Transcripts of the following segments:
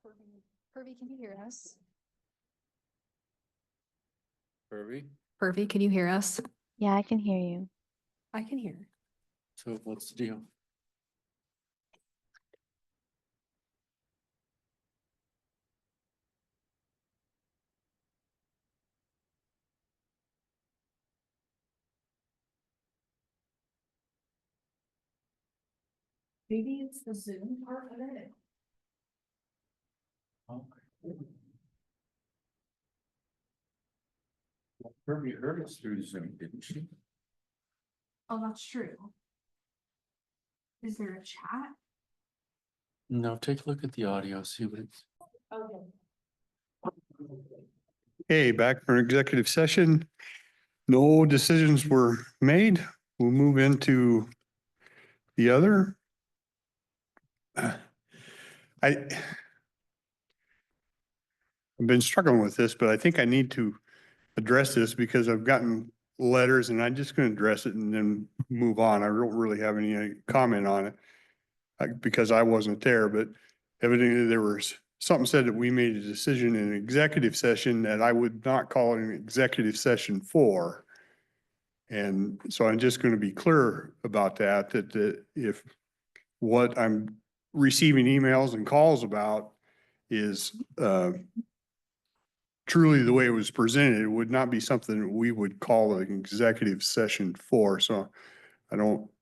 Purvi, can you hear us? Kirby, Purvi, can you hear us? Yeah, I can hear you. I can hear. so what's the deal? Maybe it's the Zoom part of it. Kirby heard us through Zoom, didn't she? Oh, that's true. Is there a chat? No, take a look at the audio, see what it's. Okay. Okay, back for an executive session. No decisions were made. We'll move into the other. I've been struggling with this, but I think I need to address this because I've gotten letters and I'm just going to address it and then move on. I don't really have any comment on it because I wasn't there, but evidently there was something said that we made a decision in an executive session that I would not call an executive session for. And so I'm just going to be clear about that, that if what I'm receiving emails and calls about is truly the way it was presented, it would not be something that we would call an executive session for. So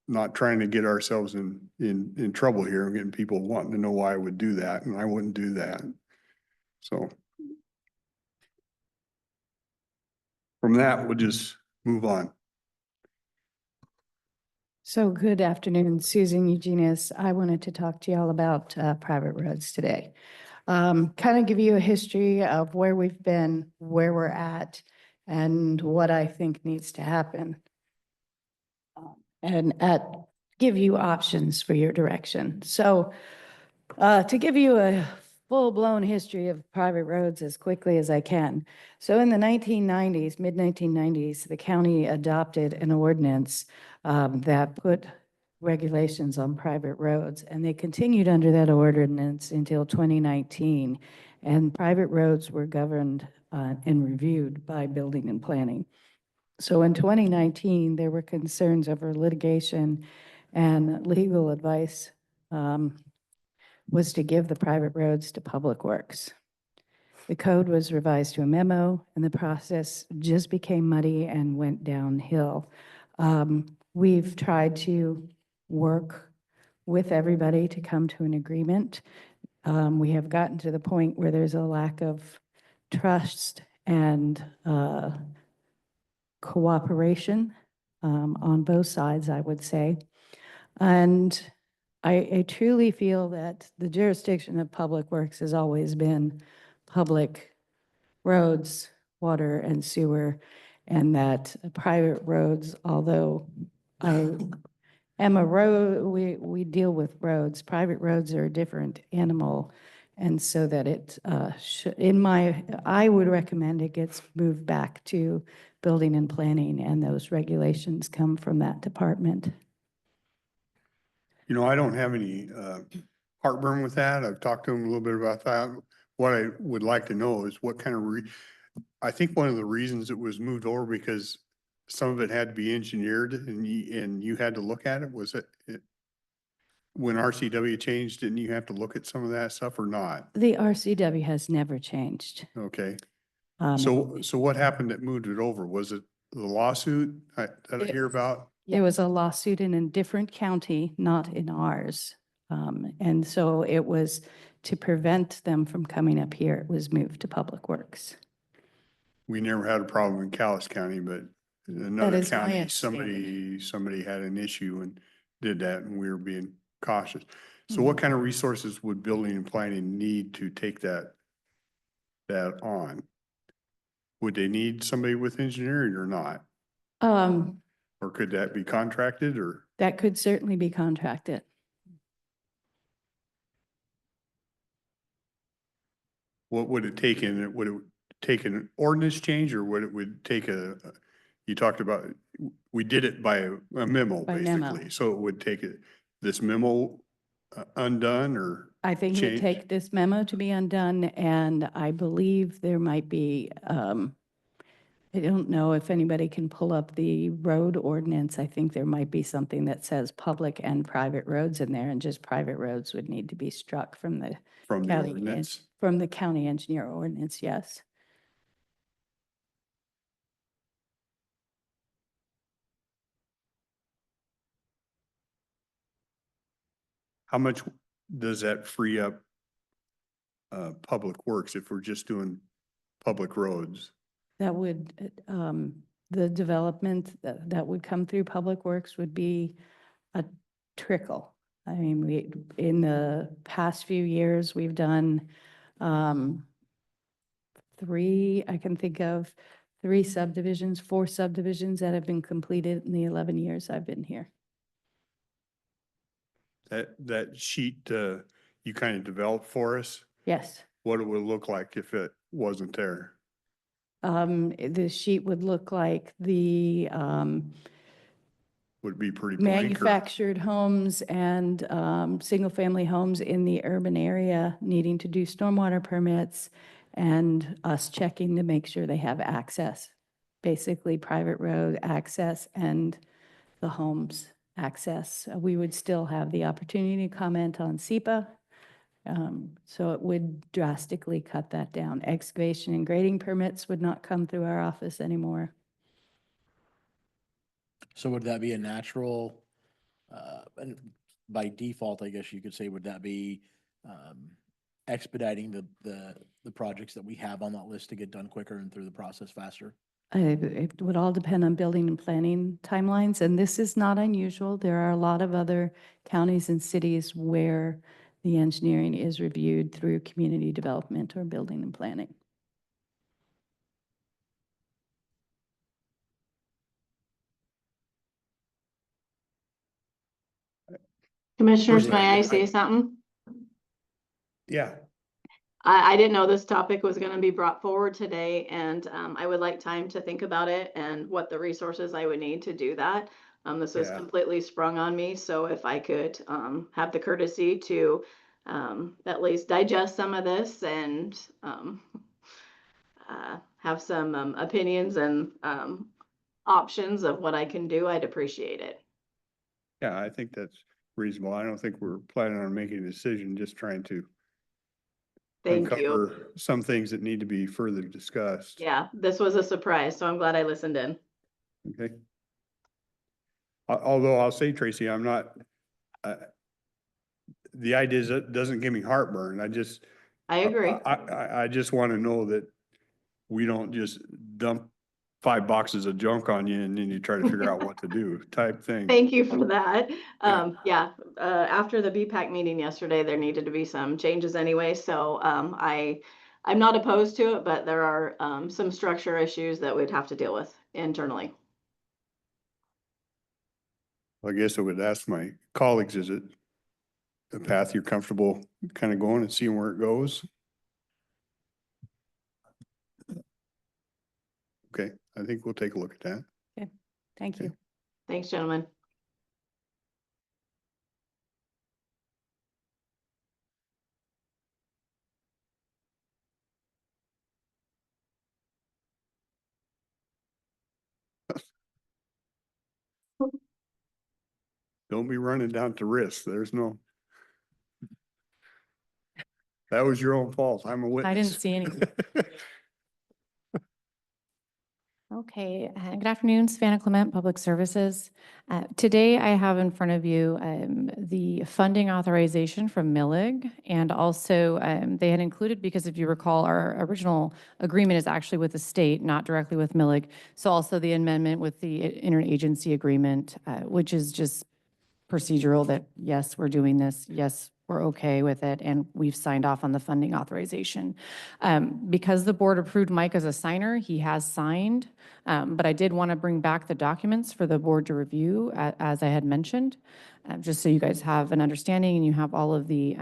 not trying to get ourselves in trouble here and getting people wanting to know why I would do that, and I wouldn't do that. So from that, we'll just move on. So good afternoon, Susan Eugenius. I wanted to talk to you all about private roads today. Kind of give you a history of where we've been, where we're at, and what I think needs to happen. And give you options for your direction. So to give you a full-blown history of private roads as quickly as I can. So in the 1990s, mid-1990s, the county adopted an ordinance that put regulations on private roads, and they continued under that ordinance until 2019. And private roads were governed and reviewed by building and planning. So in 2019, there were concerns over litigation, and legal advice was to give the private roads to Public Works. The code was revised to a memo, and the process just became muddy and went downhill. We've tried to work with everybody to come to an agreement. We have gotten to the point where there's a lack of trust and cooperation on both sides, I would say. And I truly feel that the jurisdiction of Public Works has always been public roads, water and sewer, and that private roads, although I am a road, we deal with roads, private roads are a different animal. And so that it I would recommend it gets moved back to building and planning, and those regulations come from that department. You know, I don't have any heartburn with that. I've talked to him a little bit about that. What I would like to know is what kind of I think one of the reasons it was moved over because some of it had to be engineered and you had to look at it. Was it when RCW changed, didn't you have to look at some of that stuff or not? The RCW has never changed. Okay. Um, So what happened that moved it over? Was it the lawsuit that I hear about? There was a lawsuit in a different county, not in ours. And so it was to prevent them from coming up here, it was moved to Public Works. We never had a problem in Callis County, but in another is my county, understanding. somebody had an issue and did that and we were being cautious. So Mm-hmm. what kind of resources would building and planning need to take that on? Would they need somebody with engineering or not? Or could that be contracted or? That could certainly be contracted. What would it take in it? Would it take an ordinance change or would take you talked about, we did it by a memo, By memo. basically. So it would take this memo undone or I think it would change? take this memo to be undone, and I believe there might be, I don't know if anybody can pull up the road ordinance. I think there might be something that says public and private roads in there, and just private roads would need to be struck from the From the county, ordinance? from the county engineer ordinance, yes. How much does that free up public works if we're just doing public roads? That would, the development that would come through Public Works would be a trickle. I mean, in the past few years, we've done, I can think of 4 subdivisions that have been completed in the 11 years I've been here. That sheet you kind of developed for us, Yes. what it would look like if it wasn't there? The sheet would look like the, Would be pretty blank or? manufactured homes and single-family homes in the urban area needing to do stormwater permits and us checking to make sure they have access. Basically, private road access and the homes access. We would still have the opportunity to comment on SEPA. So it would drastically cut that down. Excavation and grading permits would not come through our office anymore. So would that be a natural, and by default, I guess you could say, would that be expediting the projects that we have on that list to get done quicker and through the process faster? It would all depend on building and planning timelines, and this is not unusual. There are a lot of other counties and cities where the engineering is reviewed through community development or building and planning. Commissioners, Personally, may I say something? Yeah, I didn't know this topic was gonna be brought forward today, and I would like time to think about it and what the resources I would need to do that. This was Yeah. completely sprung on me, so if I could have the courtesy to at least digest some of this and have some opinions and options of what I can do, I'd appreciate it. yeah, I think that's reasonable. I don't think we're planning on making a decision, just trying to Thank you. uncover some things that need to be further discussed. Yeah, this was a surprise, so I'm glad I listened in. Okay. Although I'll say, Tracy, I'm not, the idea is it doesn't give me heartburn. I agree. I just want to know that we don't just dump 5 boxes of junk on you and then you try to figure out what to do type thing. Thank you for that. After the BPAC meeting yesterday, there needed to be some changes anyway, so I'm not opposed to it, but there are some structure issues that we'd have to deal with internally. I guess I would ask my colleagues, is it a path you're comfortable kind of going and seeing where it goes? Okay, I think we'll take a look at that. Thank you. Thanks, gentlemen. Don't be running down to risk. There's no. That was your own fault. I'm a witness. I didn't see anything. Okay, good afternoon, Savannah Clement, Public Services. Today I have in front of you the funding authorization from MILIG, and also they had included, because if you recall, our original agreement is actually with the state, not directly with MILIG. So also the amendment with the interagency agreement, which is just procedural that, yes, we're doing this, yes, we're okay with it, and we've signed off on the funding authorization. Because the board approved Mike as a signer, he has signed, but I did want to bring back the documents for the board to review, as I had mentioned, just so you guys have an understanding and you have all of the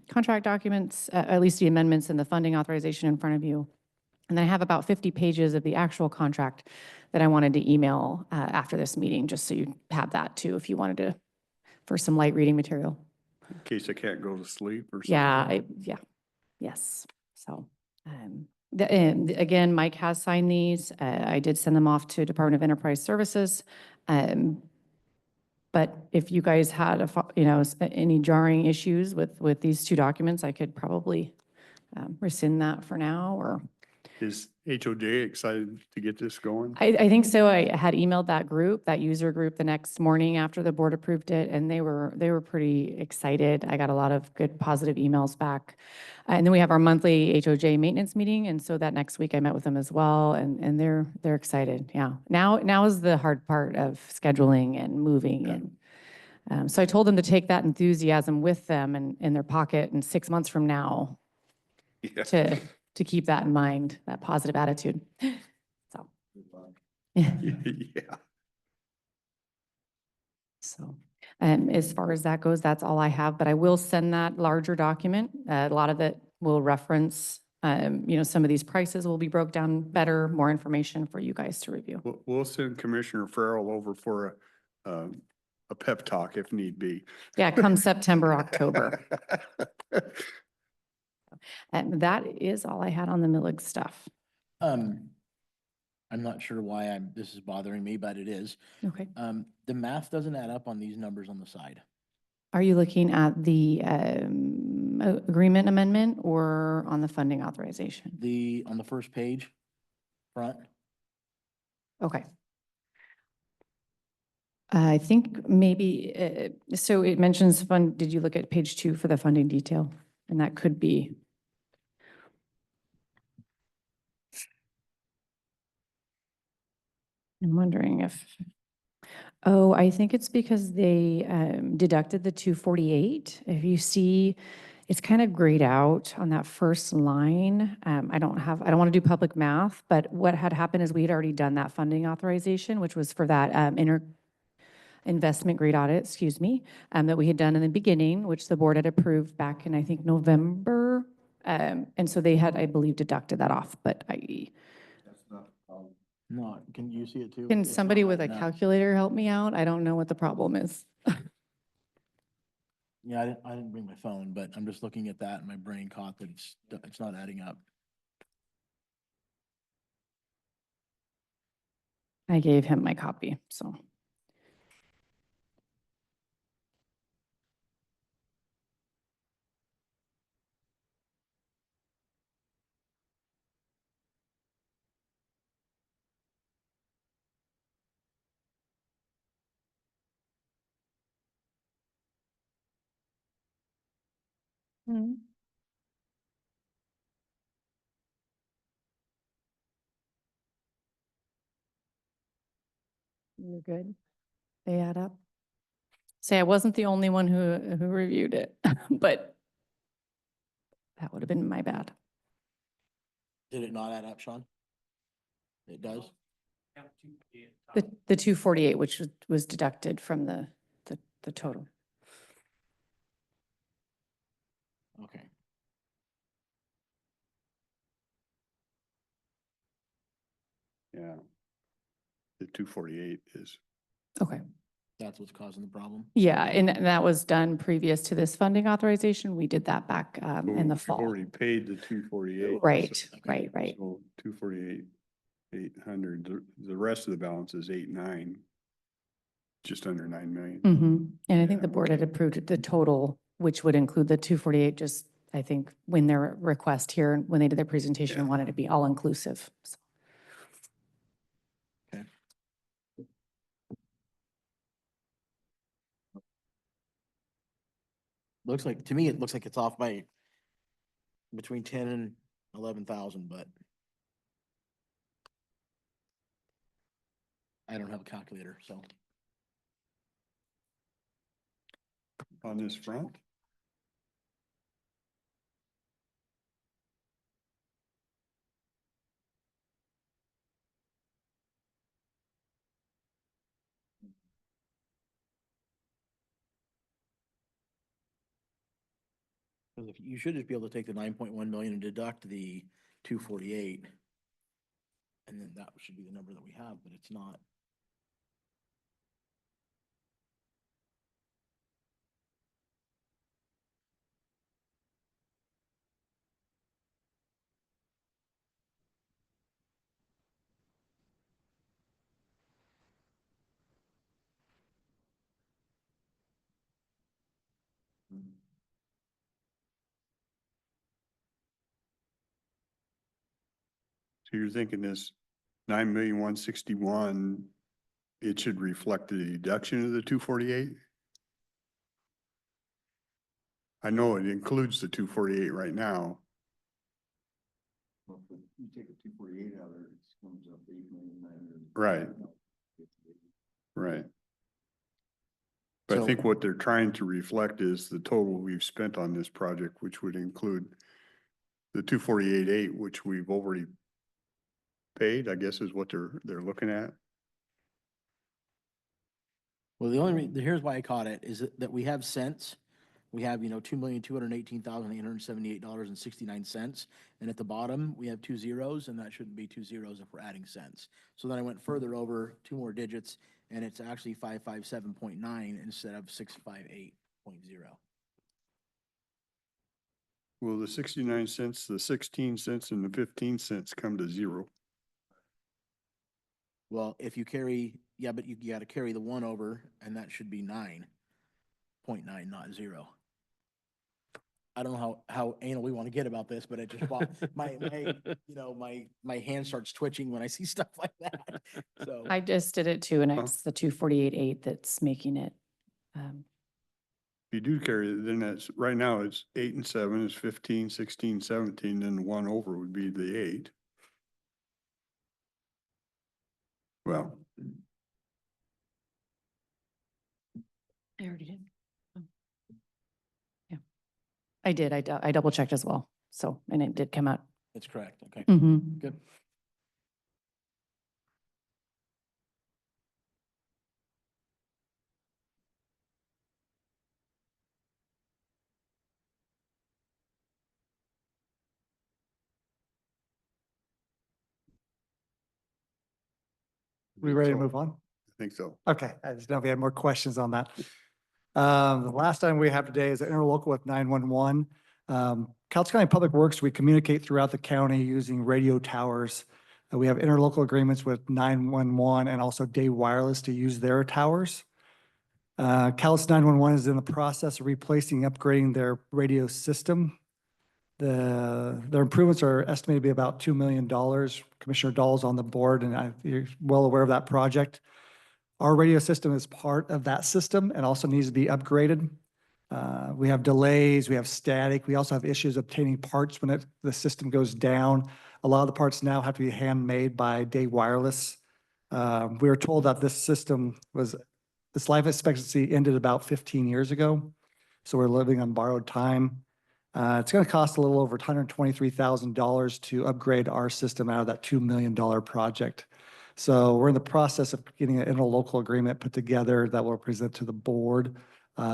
contract documents, at least the amendments and the funding authorization in front of you. And then I have about 50 pages of the actual contract that I wanted to email after this meeting, just so you have that too, if you wanted to, for some light reading material. In case I can't go to sleep or something. Yes. So, and again, Mike has signed these. I did send them off to Department of Enterprise Services. But if you guys had any jarring issues with these two documents, I could probably rescind that for now, or Is HOJ excited to get this going? I think so. I had emailed that user group the next morning after the board approved it, and they were pretty excited. I got a lot of good positive emails back. And then we have our monthly HOJ maintenance meeting, and so that next week I met with them as well, and they're excited. Yeah. Now is the hard part of scheduling and moving, Yeah. and so I told them to take that enthusiasm with them and in their pocket, and 6 months from now Yeah. to keep that in mind, that positive attitude. So. Yeah. So, as far as that goes, that's all I have, but I will send that larger document. A lot of it will reference, some of these prices will be broke down better, more information for you guys to review. We'll send Commissioner Farrell over for a pep talk if need be. Yeah, come September, October. And that is all I had on the Millig stuff. I'm not sure why this is bothering me, but it is. Okay. The math doesn't add up on these numbers on the side. Are you looking at the agreement amendment or on the funding authorization? On the first page, front, Okay. I think maybe, so it mentions did you look at page 2 for the funding detail? And that could be. I'm wondering I think it's because they deducted the 248. If you see, it's kind of grayed out on that first line. I don't want to do public math, but what had happened is we had already done that funding authorization, which was for that investment grade audit, that we had done in the beginning, which the board had approved back in, I think, November. And so they had, I believe, deducted that off, but no, can you see it too? can It's not somebody with a adding up. calculator help me out? I don't know what the problem is. Yeah, I didn't bring my phone, but I'm just looking at that and my brain caught that it's not adding up. I gave him my copy, so. You're good. They add up. Say I wasn't the only one who reviewed it, but that would have been my bad. Did it not add up, Sean? It does? The 248, which was deducted from the total. Okay. Yeah. The 248 is, Okay. That's what's causing the problem? Yeah, and that was done previous to this funding authorization. We did that back in the we've fall. already paid the 248. Right, Okay. right. So 248, 800, the rest of the balance is 89, just under 9 million. And I think Yeah, the board had okay. approved the total, which would include the 248, just, I think, when their request here, when they did their presentation, Yeah. wanted to be all inclusive. So. To me, it looks like it's off by between 10 and 11,000, but I don't have a calculator, so. On this front? Because if you should just be able to take the 9.1 million and deduct the 248. And then that should be the number that we have, but it's not. So you're thinking this 9,161,000, it should reflect the deduction of the 248? I know it includes the 248 right now. You take a 248 out of it, it comes up 8,900,000. Right. Right. But I So- think what they're trying to reflect is the total we've spent on this project, which would include the 248.8, which we've already paid, I guess is what they're looking at. Well, the only, here's why I caught it, is that we have cents. We have, $2,218,878.69. And at the bottom, we have 2 zeros, and that shouldn't be 2 zeros if we're adding cents. So then I went further over 2 more digits, and it's actually 557.9 instead of 658.0. Well, the 69 cents, the 16 cents and the 15 cents come to zero. Well, if you carry, yeah, but you gotta carry the 1 over, and that should be 9.9, not 0. I don't know how anal we want to get about this, but it just, my hand starts twitching when I see stuff like that. So, I just did it too, and Huh. it's the 248.8 that's making it. If you do carry it, then that's, right now it's 8 and 7 is 15, 16, 17, then the 1 over would be the 8. Well, I already did. Yeah. I did. I double checked as well. So, and it did come out. that's correct, okay, Mhm. good. We ready to so. move on? I think so. Okay, I just know if we had more questions on that. The last item we have today is interlocal with 911. Council County Public Works, we communicate throughout the county using radio towers. We have interlocal agreements with 911 and also Day Wireless to use their towers. Callis 911 is in the process of replacing, upgrading their radio system. Their improvements are estimated to be about $2 million. Commissioner Dahl's on the board, and you're well aware of that project. Our radio system is part of that system and also needs to be upgraded. We have delays, we have static, we also have issues obtaining parts when the system goes down. A lot of the parts now have to be handmade by Day Wireless. We were told that this life expectancy ended about 15 years ago. So we're living on borrowed time. It's going to cost a little over $123,000 to upgrade our system out of that $2 million project. So we're in the process of getting an interlocal agreement put together that we'll present to the board.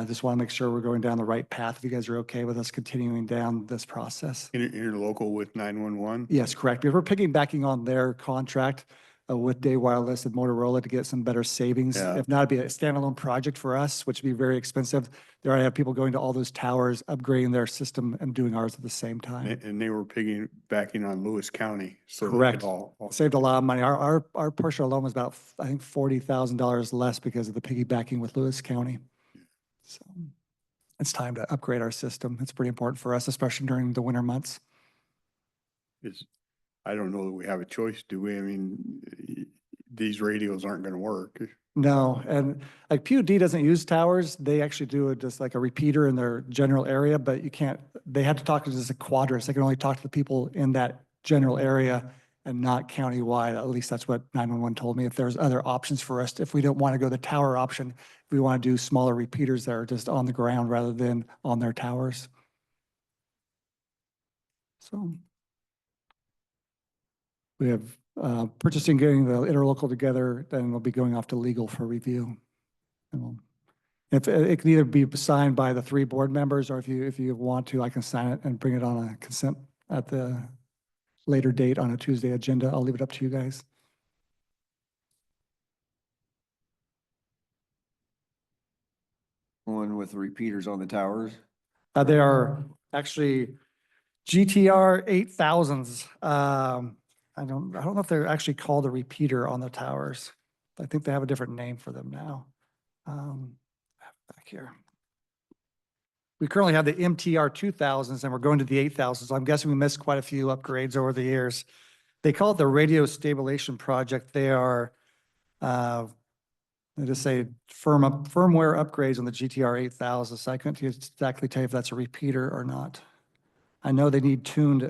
Just want to make sure we're going down the right path. If you guys are okay with us continuing down this process. Interlocal with 911? Yes, correct. Because we're piggybacking on their contract with Day Wireless and Motorola to get some better savings. Yeah. If not, it'd be a standalone project for us, which would be very expensive. They already have people going to all those towers, upgrading their system and doing ours at the same time. And they were piggybacking on Lewis County. So they could Correct. all- Saved a lot of money. Our portion alone was about, I think, $40,000 less because of the piggybacking with Lewis County. So it's time to upgrade our system. It's pretty important for us, especially during the winter months. I don't know that we have a choice, do we? I mean, these radios aren't gonna work. No, and like PUD doesn't use towers. They actually do it just like a repeater in their general area, but you can't, they have to talk to just a quadrants. They can only talk to the people in that general area and not countywide. At least that's what 911 told me. If there's other options for us, if we don't want to go the tower option, if we want to do smaller repeaters that are just on the ground rather than on their towers. So we have purchasing, getting the interlocal together, then we'll be going off to legal for review. And if it can either be signed by the 3 board members, or if you want to, I can sign it and bring it on a consent at the later date on a Tuesday agenda. I'll leave it up to you guys. One with the repeaters on the towers. They are actually GTR 8000s. I don't know if they're actually called a repeater on the towers. I think they have a different name for them now. Back here. we currently have the MTR 2000s and we're going to the 8000s. So I'm guessing we missed quite a few upgrades over the years. They call it the radio stabilization project. They are, they just say firmware upgrades on the GTR 8000. So I couldn't exactly tell you if that's a repeater or not. I know they need tuned,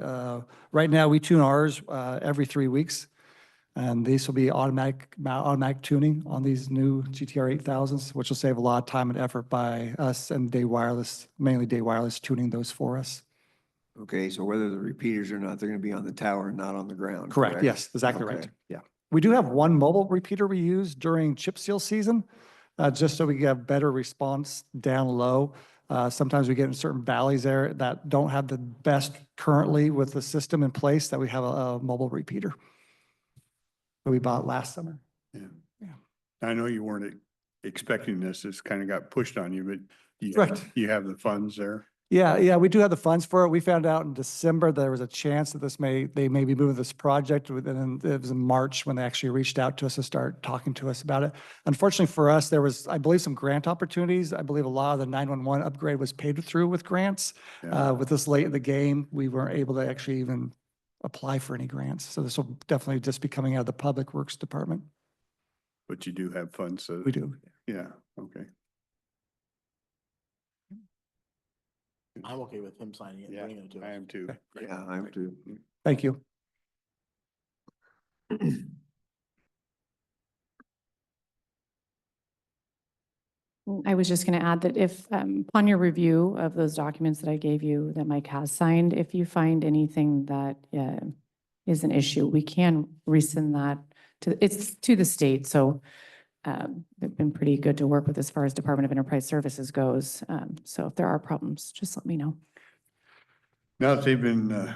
right now we tune ours every 3 weeks. And these will be automatic tuning on these new GTR 8000s, which will save a lot of time and effort by us and Day Wireless, mainly Day Wireless tuning those for us. Okay, so whether the repeaters or not, they're gonna be on the tower and not on the ground. Correct, yes, exactly right. Okay. Yeah. We do have one mobile repeater we use during chip seal season, just so we get better response down low. Sometimes we get in certain valleys there that don't have the best currently with the system in place that we have a mobile repeater that we bought last summer. I know you weren't expecting this. This kind of got pushed on you, but Right. you have the funds there. Yeah, we do have the funds for it. We found out in December there was a chance that they may be moving this project, and then it was in March when they actually reached out to us to start talking to us about it. Unfortunately for us, there was, I believe, some grant opportunities. I believe a lot of the 911 upgrade was paid through with grants. Yeah. With this late in the game, we weren't able to actually even apply for any grants. So this will definitely just be coming out of the Public Works Department. But you do have funds, so. We do. Yeah, okay. I'm okay with him signing it and Yeah, bringing it to us. I am too. Yeah, I am too. Thank you. I was just going to add that if, upon your review of those documents that I gave you that Mike has signed, if you find anything that is an issue, we can rescind that it's to the state. So they've been pretty good to work with as far as Department of Enterprise Services goes. So if there are problems, just let me know. Now that they've been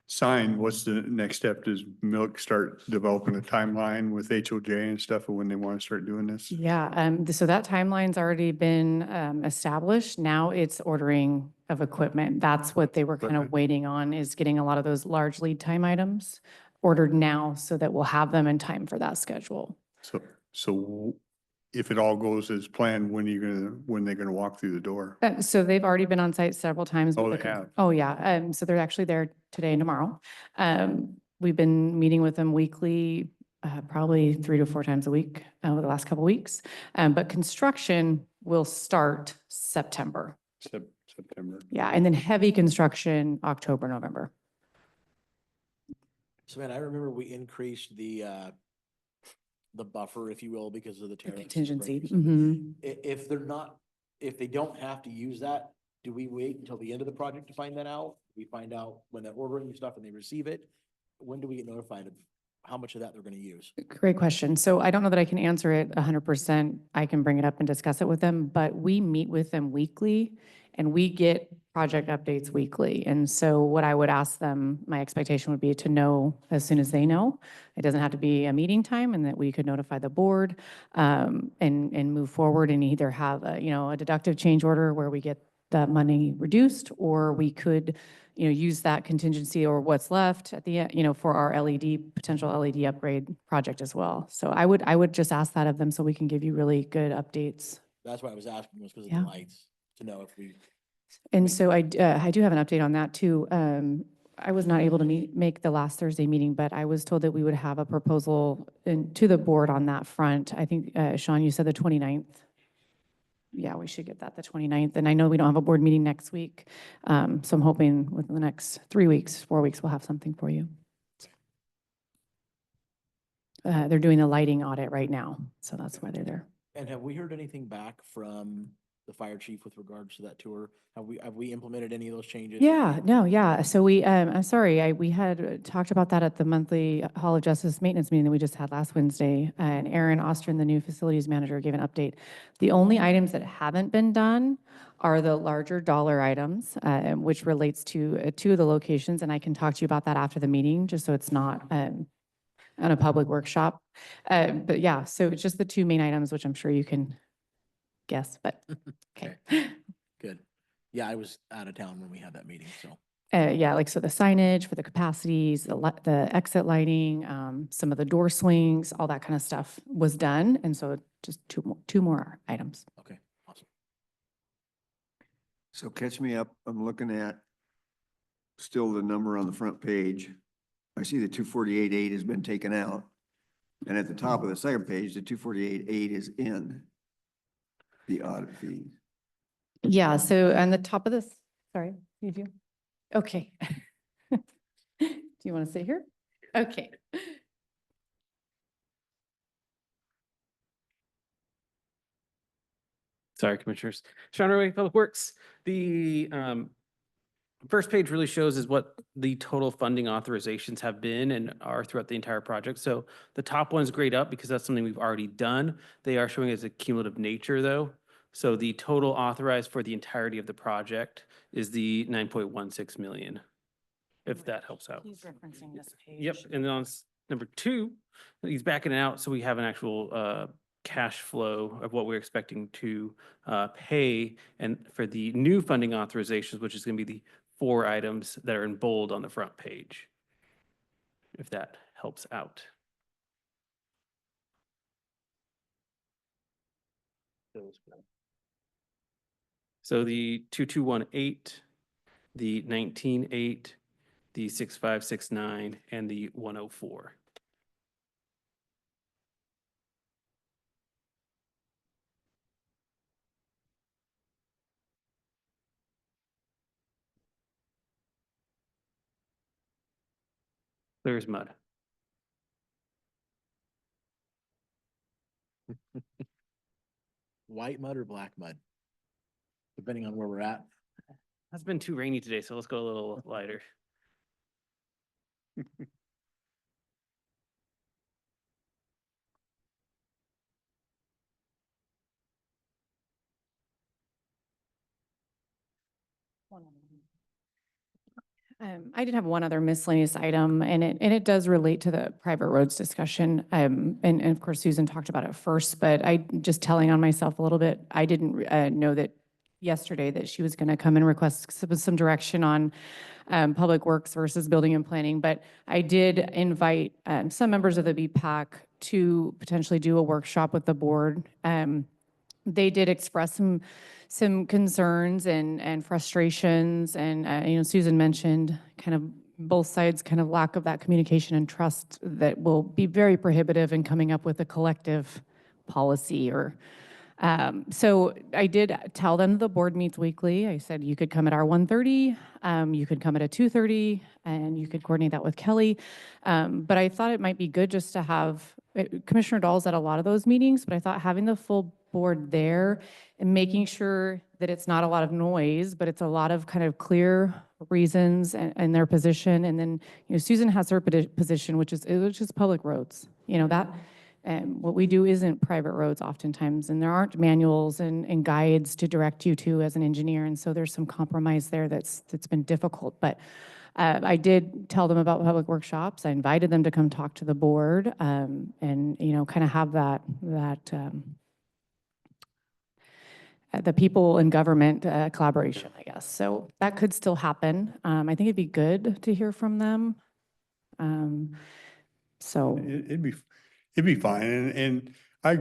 signed, what's the next step? Does Milk start developing a timeline with HOJ and stuff of when they want to start doing this? Yeah, so that timeline's already been established. Now it's ordering of equipment. That's what they were kind of Equipment. waiting on, is getting a lot of those large lead time items ordered now so that we'll have them in time for that schedule. So if it all goes as planned, when they're gonna walk through the door? So they've already been on site several times. Oh, with they the have? Oh, yeah. So they're actually there today and tomorrow. We've been meeting with them weekly, probably 3 to 4 times a week over the last couple weeks. But construction will start September. September. Yeah, and then heavy construction, October, November. So man, I remember we increased the buffer, if you will, because of the tariffs. Contingency. right? Mhm. If they don't have to use that, do we wait until the end of the project to find that out? We find out when they're ordering stuff and they receive it? When do we get notified of how much of that they're gonna use? Great question. So I don't know that I can answer it 100%. I can bring it up and discuss it with them, but we meet with them weekly and we get project updates weekly. And so what I would ask them, my expectation would be to know as soon as they know. It doesn't have to be a meeting time, and that we could notify the board and move forward and either have a deductive change order where we get that money reduced, or we could use that contingency or what's left at the end, for our potential LED upgrade project as well. So I would just ask that of them so we can give you really good updates. That's why I was asking, was because of Yeah. the lights, to know if we. And so I do have an update on that too. I was not able to make the last Thursday meeting, but I was told that we would have a proposal to the board on that front. I think, Sean, you said the 29th. Yeah, we should get that the 29th. And I know we don't have a board meeting next week. So I'm hoping within the next 3 weeks, 4 weeks, we'll have something for you. They're doing a lighting audit right now, so that's why they're there. And have we heard anything back from the fire chief with regards to that tour? Have we implemented any of those changes? Yeah, no, yeah. So I'm sorry, we had talked about that at the monthly Hall of Justice maintenance meeting that we just had last Wednesday. And Aaron Ostrin, the new facilities manager, gave an update. The only items that haven't been done are the larger dollar items, which relates to 2 of the locations. And I can talk to you about that after the meeting, just so it's not on a public workshop. But yeah, so it's just the 2 main items, which I'm sure you can guess, but okay. Good. Yeah, I was out of town when we had that meeting, so. Yeah, so the signage for the capacities, the exit lighting, some of the door swings, all that kind of stuff was done. And so just two more items. Okay, awesome. So catch me up. I'm looking at still the number on the front page. I see the 248.8 has been taken out. And at the top of the second page, the 248.8 is in the audit fee. Yeah, so on the top of this, sorry, you do? Okay. Do you want to sit here? Okay. Sorry, Commissioners. Sean Roy, Public Works. The first page really shows is what the total funding authorizations have been and are throughout the entire project. So the top one's grayed up because that's something we've already done. They are showing as a cumulative nature though. So the total authorized for the entirety of the project is the 9.16 million, if that helps out. He's referencing this page. Yep, and then on number 2, he's backing it out, so we have an actual cash flow of what we're expecting to pay, and for the new funding authorizations, which is going to be the 4 items that are in bold on the front page, if that helps out. So the 2218, the 19.8, the 6569, and the 104. Clear as mud. White mud or black mud? Depending on where we're at. It's been too rainy today, so let's go a little lighter. I did have one other miscellaneous item, and it does relate to the private roads discussion. And of course, Susan talked about it first, but I just telling on myself a little bit. I didn't know that yesterday that she was going to come and request some direction on public works versus building and planning. But I did invite some members of the BPAC to potentially do a workshop with the board. They did express some concerns and frustrations, and you know, Susan mentioned kind of both sides kind of lack of that communication and trust that will be very prohibitive in coming up with a collective policy. Or so I did tell them the board meets weekly. I said you could come at our 1:30, you could come at a 2:30, and you could coordinate that with Kelly. But I thought it might be good just to have Commissioner Dahl's at a lot of those meetings, but I thought having the full board there and making sure that it's not a lot of noise, but it's a lot of kind of clear reasons and their position. And then, you know, Susan has her position, which is public roads. You know, that what we do isn't private roads oftentimes, and there aren't manuals and guides to direct you to as an engineer. And so there's some compromise there that's been difficult. But I did tell them about public workshops. I invited them to come talk to the board and, you know, kind of have that the people in government collaboration, I guess. So that could still happen. I think it'd be good to hear from them. So It'd be fine. And I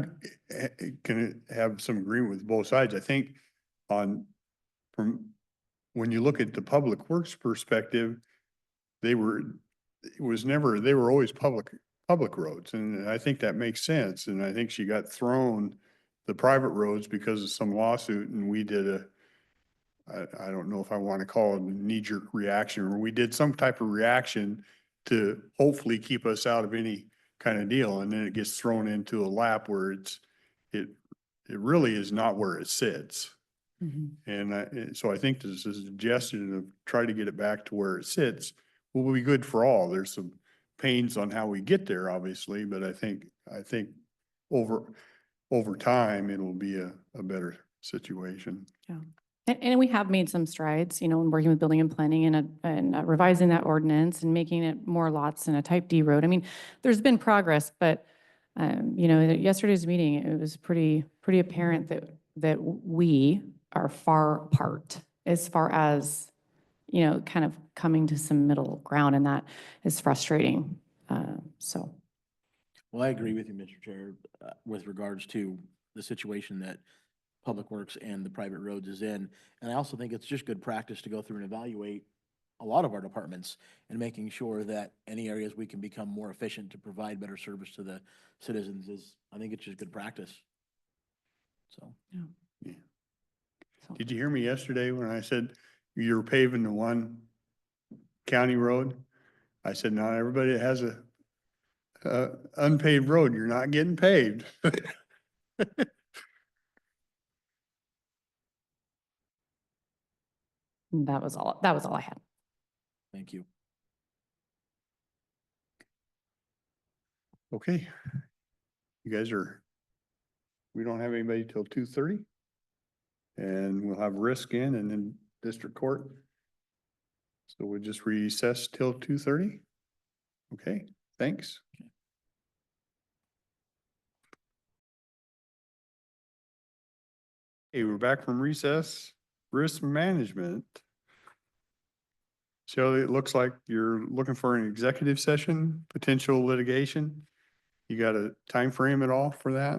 can have some agreement with both sides. I think from when you look at the public works perspective, they were always public roads. And I think that makes sense. And I think she got thrown the private roads because of some lawsuit, and we did I don't know if I want to call it a knee-jerk reaction, or we did some type of reaction to hopefully keep us out of any kind of deal. And then it gets thrown into a lap where it really is not where it sits. And so I think this is a suggestion of try to get it back to where it sits will be good for all. There's some pains on how we get there, obviously, but I think over time, it'll be a better situation. yeah. And we have made some strides, you know, in working with building and planning and revising that ordinance and making it more lots in a type D road. I mean, there's been progress, but you know, at yesterday's meeting, it was pretty apparent that we are far apart as far as, you know, kind of coming to some middle ground, and that is frustrating. So. Well, I agree with you, Mr. Chair, with regards to the situation that Public Works and the private roads is in. And I also think it's just good practice to go through and evaluate a lot of our departments and making sure that any areas we can become more efficient to provide better service to the citizens is, I think it's just good practice. So. Did you hear me yesterday when I said you were paving the one county road? I said, not everybody that has a unpaved road, you're not getting paved. That was all I had. Thank you. Okay. You guys we don't have anybody till 2:30. And we'll have risk in and then district court. So we'll just recess till 2:30. Okay, thanks. Okay, we're back from recess, risk management. So it looks like you're looking for an executive session, potential litigation. You got a time frame at all for that?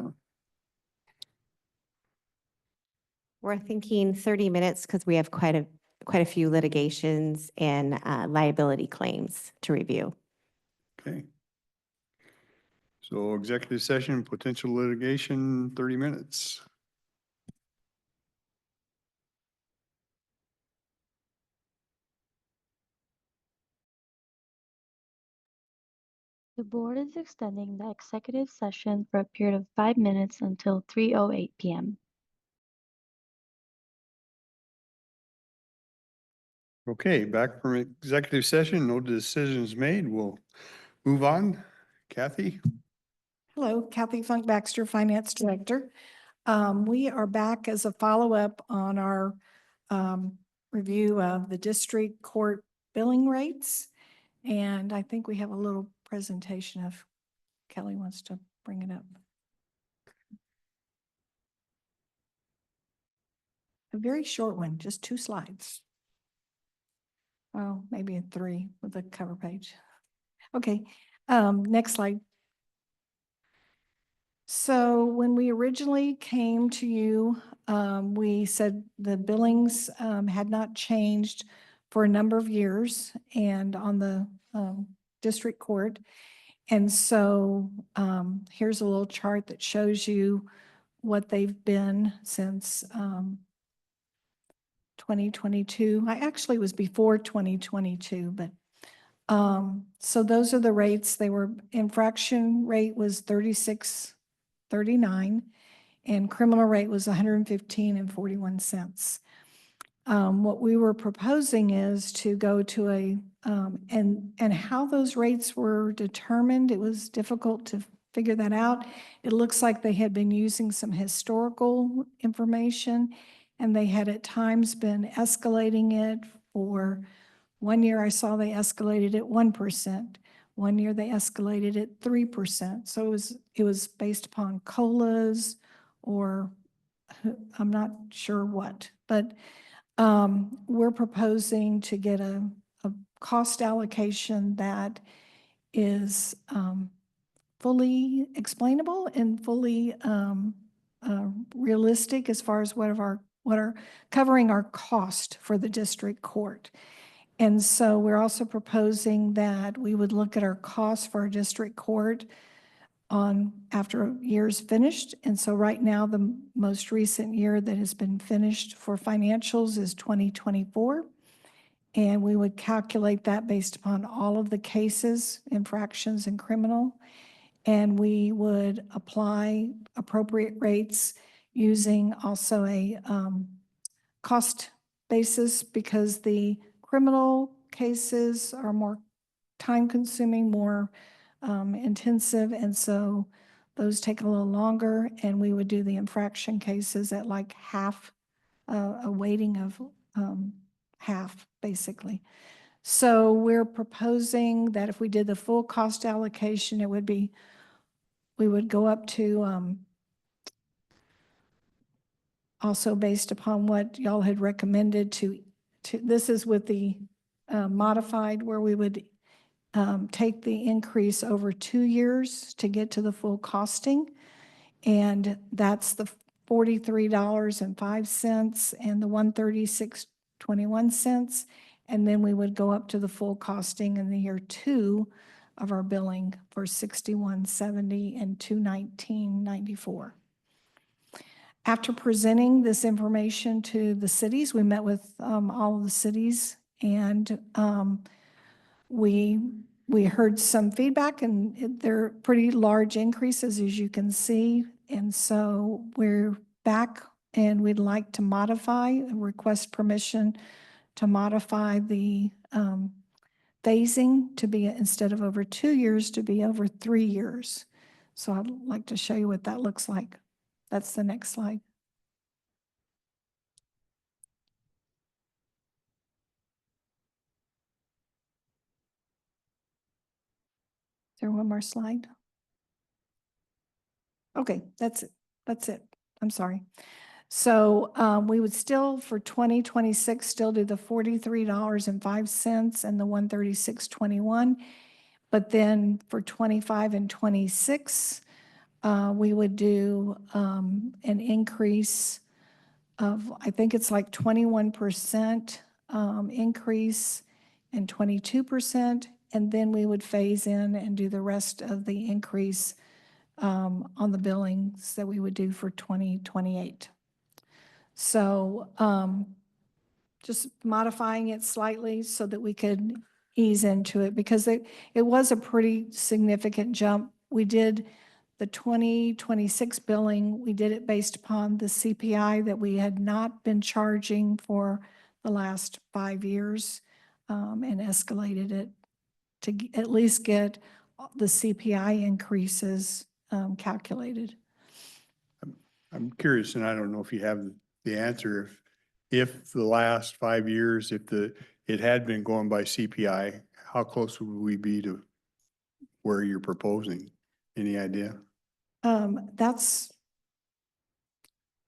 We're thinking 30 minutes because we have quite a few litigations and liability claims to review. Okay. So executive session, potential litigation, 30 minutes. The board is extending the executive session for a period of 5 minutes until 3:08 p.m. Okay, back from executive session, no decisions made. We'll move on. Kathy? Hello, Kathy Funk Baxter, Finance Director. We are back as a follow-up on our review of the district court billing rates. And I think we have a little presentation if Kelly wants to bring it up. A very short one, just 2 slides. Oh, maybe 3 with the cover page. Okay, next slide. So when we originally came to you, we said the billings had not changed for a number of years and on the district court. And so here's a little chart that shows you what they've been since 2022. I actually was before 2022, but so those are the rates. They were, infraction rate was 36.39 and criminal rate was 115.41. What we were proposing is to go to a, and how those rates were determined, it was difficult to figure that out. It looks like they had been using some historical information and they had at times been escalating it. For 1 year, I saw they escalated at 1%. 1 year, they escalated at 3%. So it was based upon COLAs or I'm not sure what, but we're proposing to get a cost allocation that is fully explainable and fully realistic as far as what are covering our cost for the district court. And so we're also proposing that we would look at our costs for our district court after a year's finished. And so right now, the most recent year that has been finished for financials is 2024. And we would calculate that based upon all of the cases, infractions and criminal. And we would apply appropriate rates using also a cost basis because the criminal cases are more time consuming, more intensive, and so those take a little longer, and we would do the infraction cases at like half, a weighting of half, basically. So we're proposing that if we did the full cost allocation, it would be, we would go up to, also based upon what y'all had recommended to this is with the modified where we would take the increase over 2 years to get to the full costing. And that's $43.05 and the $136.21. And then we would go up to the full costing in the year 2 of our billing for $61.70 and $219.94. After presenting this information to the cities, we met with all of the cities, and we heard some feedback, and they're pretty large increases, as you can see. And so we're back, and we'd like to request permission to modify the phasing to be, instead of over 2 years, to be over 3 years. So I'd like to show you what that looks like. That's the next slide. Is there one more slide? Okay, that's it. That's it. I'm sorry. So we would still, for 2026, still do the $43.05 and the $136.21. But then for 25 and 26, we would do an increase of, I think it's like 21% increase and 22%. And then we would phase in and do the rest of the increase on the billings that we would do for 2028. So just modifying it slightly so that we could ease into it, because it was a pretty significant jump. We did the 2026 billing, we did it based upon the CPI that we had not been charging for the last 5 years, and escalated it to at least get the CPI increases calculated. I'm curious, and I don't know if you have the answer, if the last 5 years, it had been going by CPI, how close would we be to where you're proposing? Any idea? That's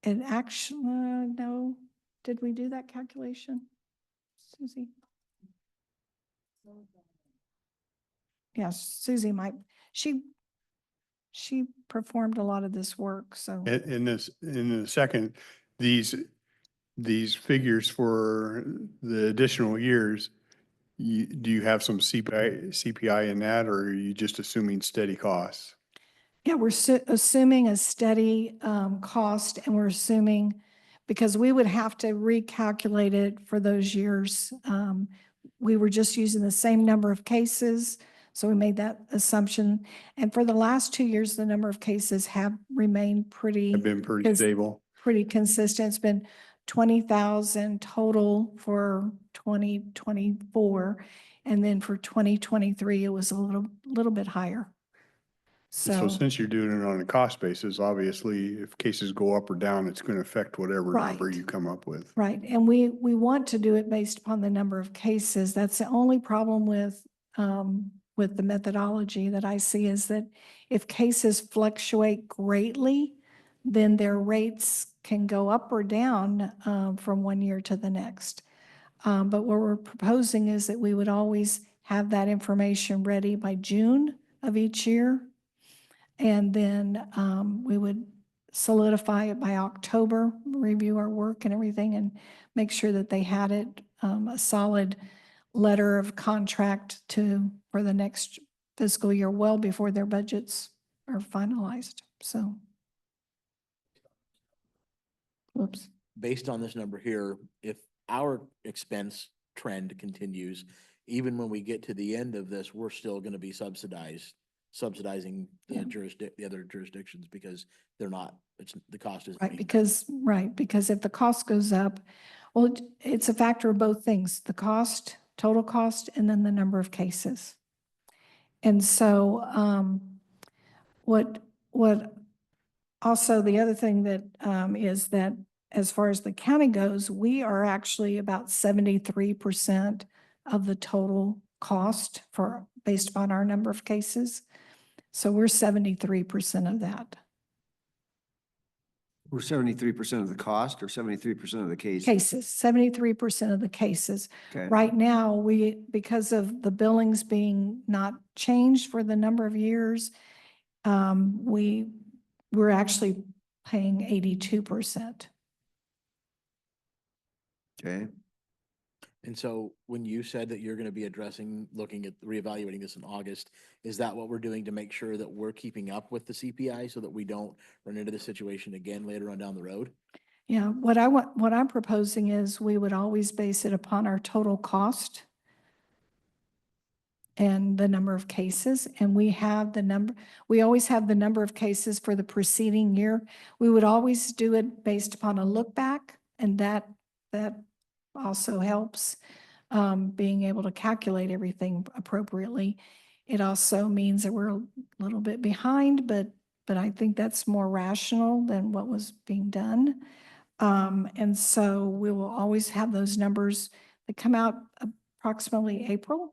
an action, no. Did we do that calculation, Susie? Yes, Susie might. She performed a lot of this work, so. In the second, these figures for the additional years, do you have some CPI in that, or are you just assuming steady costs? Yeah, we're assuming a steady cost, and we're assuming, because we would have to recalculate it for those years. We were just using the same number of cases, so we made that assumption. And for the last 2 years, the number of cases have remained Have been pretty stable. pretty consistent. It's been 20,000 total for 2024. And then for 2023, it was a little bit higher. So since you're doing it on a cost basis, obviously, if cases go up or down, it's going to affect whatever number Right. you come up with. Right, and we want to do it based upon the number of cases. That's the only problem with the methodology that I see, is that if cases fluctuate greatly, then their rates can go up or down from one year to the next. But what we're proposing is that we would always have that information ready by June of each year. And then we would solidify it by October, review our work and everything, and make sure that they had it, a solid letter of contract for the next fiscal year, well before their budgets are finalized. So. Whoops. Based on this number here, if our expense trend continues, even when we get to the end of this, we're still going to be subsidizing the the other jurisdictions, because they're not, the cost is. Right, because if the cost goes up, well, it's a factor of both things, the cost, total cost, and then the number of cases. And so what also, the other thing that is that as far as the county goes, we are actually about 73% of the total cost based upon our number of cases. So we're 73% of that. We're 73% of the cost or 73% of the cases? Cases, 73% of the cases. Okay. Right now, because of the billings being not changed for the number of years, we're actually paying 82%. Okay, And so when you said that you're going to be looking at reevaluating this in August, is that what we're doing to make sure that we're keeping up with the CPI so that we don't run into the situation again later on down the road? Yeah, what I'm proposing is we would always base it upon our total cost and the number of cases, and we always have the number of cases for the preceding year. We would always do it based upon a look back, and that also helps being able to calculate everything appropriately. It also means that we're a little bit behind, but I think that's more rational than what was being done. And so we will always have those numbers that come out approximately April.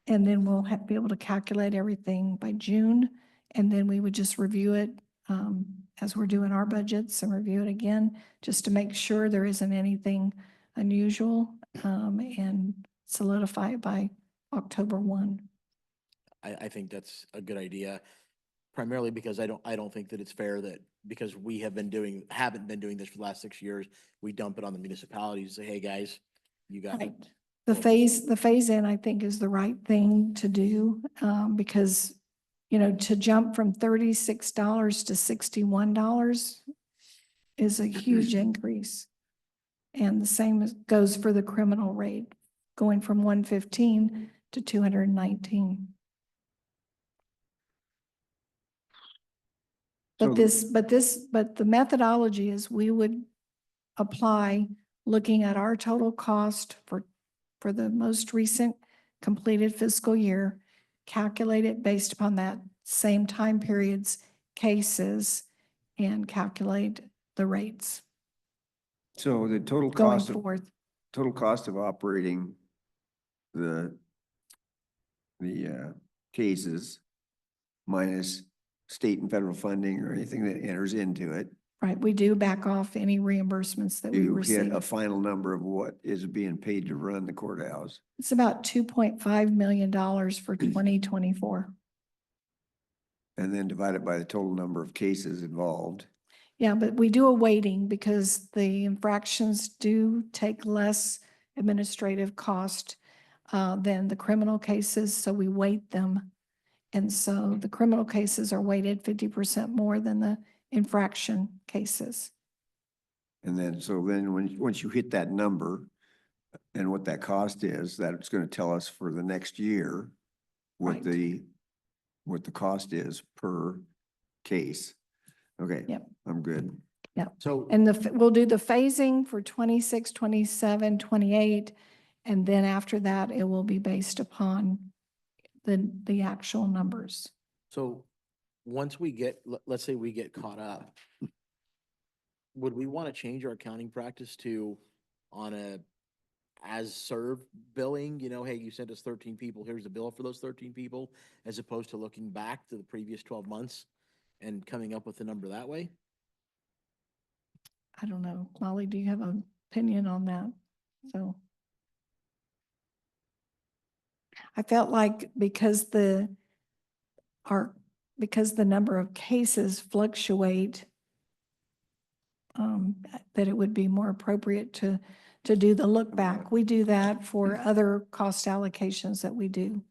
And then we'll be able to calculate everything by June. And then we would just review it as we're doing our budgets and review it again, just to make sure there isn't anything unusual and solidify it by October 1. I think that's a good idea, primarily because I don't think that it's fair that because we haven't been doing this for the last 6 years, we dump it on the municipalities and say, hey, guys, you got it. Right. The phase in, I think, is the right thing to do because, to jump from $36 to $61 is a huge increase. And the same goes for the criminal rate, going from 115 to 219. But the methodology is we would apply looking at our total cost for the most recent completed fiscal year, calculate it based upon that same time period's cases, and calculate the rates so the total going cost of, forth. total cost of operating the cases minus state and federal funding or anything that enters into it, Right, we do back off any reimbursements that we you hit receive. a final number of what is being paid to run the courthouse. It's about $2.5 million for 2024. And then divide it by the total number of cases involved. Yeah, but we do a weighting because the infractions do take less administrative cost than the criminal cases, so we weight them. And so the criminal cases are weighted 50% more than the infraction cases. And then, once you hit that number and what that cost is, that's going to tell us for the next year what Right. what the cost is per case. Okay. Yep. I'm good. So And we'll do the phasing for 26, 27, 28, and then after that, it will be based upon the actual numbers. So once we let's say we get caught up, would we want to change our accounting practice to on a as served billing, hey, you sent us 13 people, here's the bill for those 13 people, as opposed to looking back to the previous 12 months and coming up with a number that way? I don't know. Molly, do you have an opinion on that? So I felt like because the number of cases fluctuate, that it would be more appropriate to do the look back. We do that for other cost allocations that we do.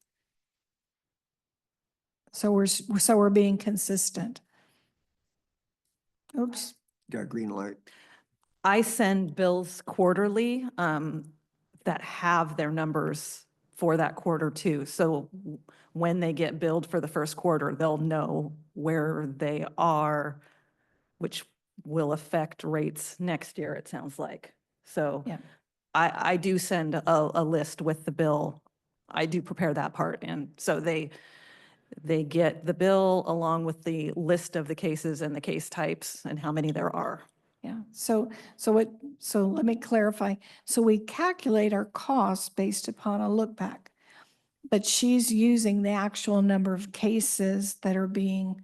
So we're being consistent. Oops. Got a green light. I send bills quarterly that have their numbers for that quarter too. So when they get billed for the first quarter, they'll know where they are, which will affect rates next year, it sounds like. So Yeah. I do send a list with the bill. I do prepare that part. And so they get the bill along with the list of the cases and the case types and how many there are. Yeah, so let me clarify. So we calculate our costs based upon a look back, but she's using the actual number of cases that are being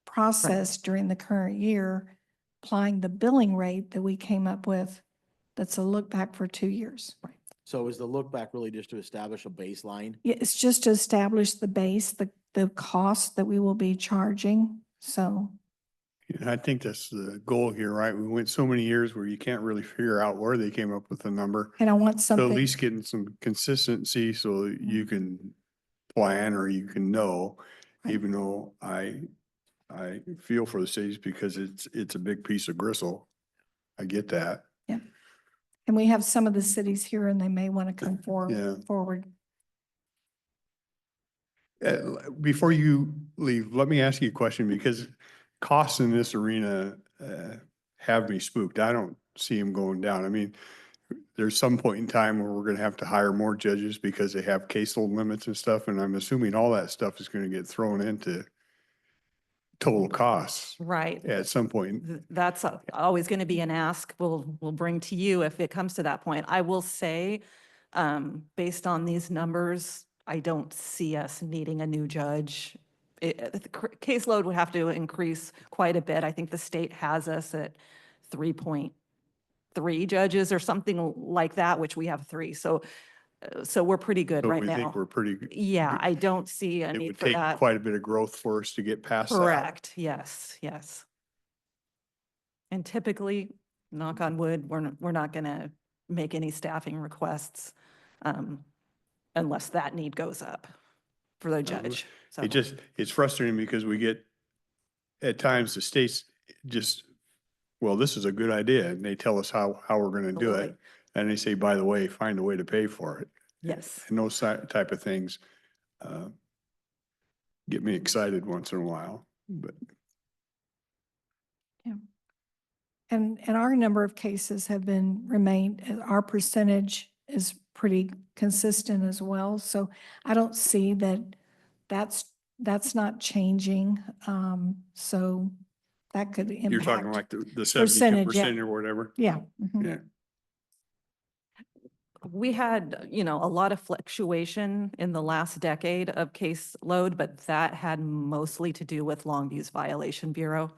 processed during the current year, applying the billing rate that we came up with. That's a look back for 2 years. Right. So is the look back really just to establish a baseline? Yeah, it's just to establish the base, the cost that we will be charging. So And I think that's the goal here, right? We went so many years where you can't really figure out where they came up with the number. And I want So at something, least getting some consistency so that you can plan or you can know, Right. even though I feel for the cities because it's a big piece of gristle. I get that. and we have some of the cities here and they may want to come Yeah. forward. Before you leave, let me ask you a question because costs in this arena have me spooked. I don't see them going down. I mean, there's some point in time where we're going to have to hire more judges because they have caseload limits and stuff. And I'm assuming all that stuff is going to get thrown into total costs Right. at some point. That's always going to be an ask we'll bring to you if it comes to that point. I will say, based on these numbers, I don't see us needing a new judge. The caseload would have to increase quite a bit. I think the state has us at 3.3 judges or something like that, which we have 3. So we're pretty good So right we now. think we're pretty good. Yeah, I don't see a It need would for take that. quite a bit of growth for us to get past that. Correct. Yes, yes. And typically, knock on wood, we're not going to make any staffing requests unless that need goes up for the judge. So It's frustrating because we get, at times, the states just, well, this is a good idea, and they tell us how we're gonna do it. Absolutely. And they say, by the way, find a way to pay for it. Yes. And those type of things get me excited once in a while, but And our number of cases have remained, our percentage is pretty consistent as well. So I don't see that's not changing. So that could impact. you're talking like the 72% Percentage, yeah. or whatever. Yeah. mhm. Yeah. We had, a lot of fluctuation in the last decade of caseload, but that had mostly to do with Longview's Violation Bureau,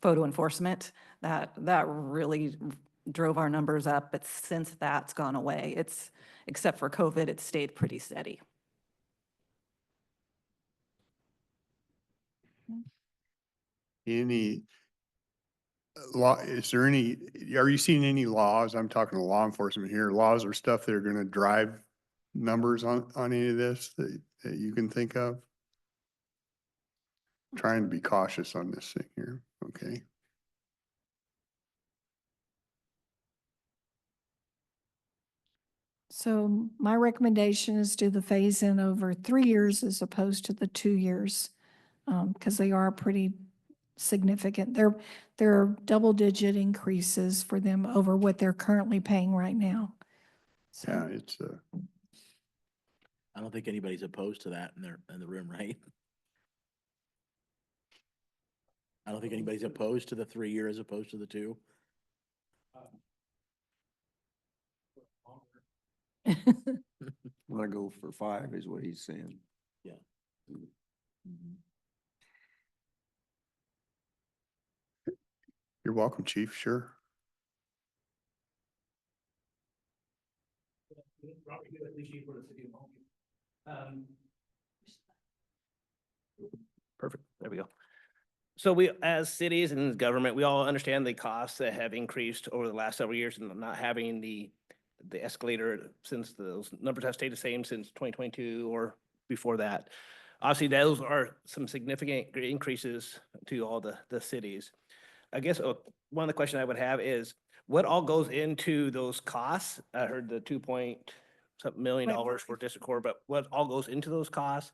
photo enforcement. That really drove our numbers up, but since that's gone away, except for COVID, it's stayed pretty steady. Any law, are you seeing any laws? I'm talking to law enforcement here, laws or stuff that are gonna drive numbers on any of this that you can think of? Trying to be cautious on this thing here, okay? So my recommendation is do the phase in over 3 years as opposed to the 2 years. Because they are pretty significant. They're double-digit increases for them over what they're currently paying right now. So- Yeah, it's I don't think anybody's opposed to that in the room, right? I don't think anybody's opposed to the 3 year as opposed to the 2. Want to go for 5 is what he's saying. Yeah. you're welcome, chief, sure. Perfect. There we go. So we, as cities and government, we all understand the costs that have increased over the last several years and not having the escalator since those numbers have stayed the same since 2022 or before that. Obviously, those are some significant increases to all the cities. I guess one of the questions I would have is what all goes into those costs? I heard the $2 million for district court, but what all goes into those costs?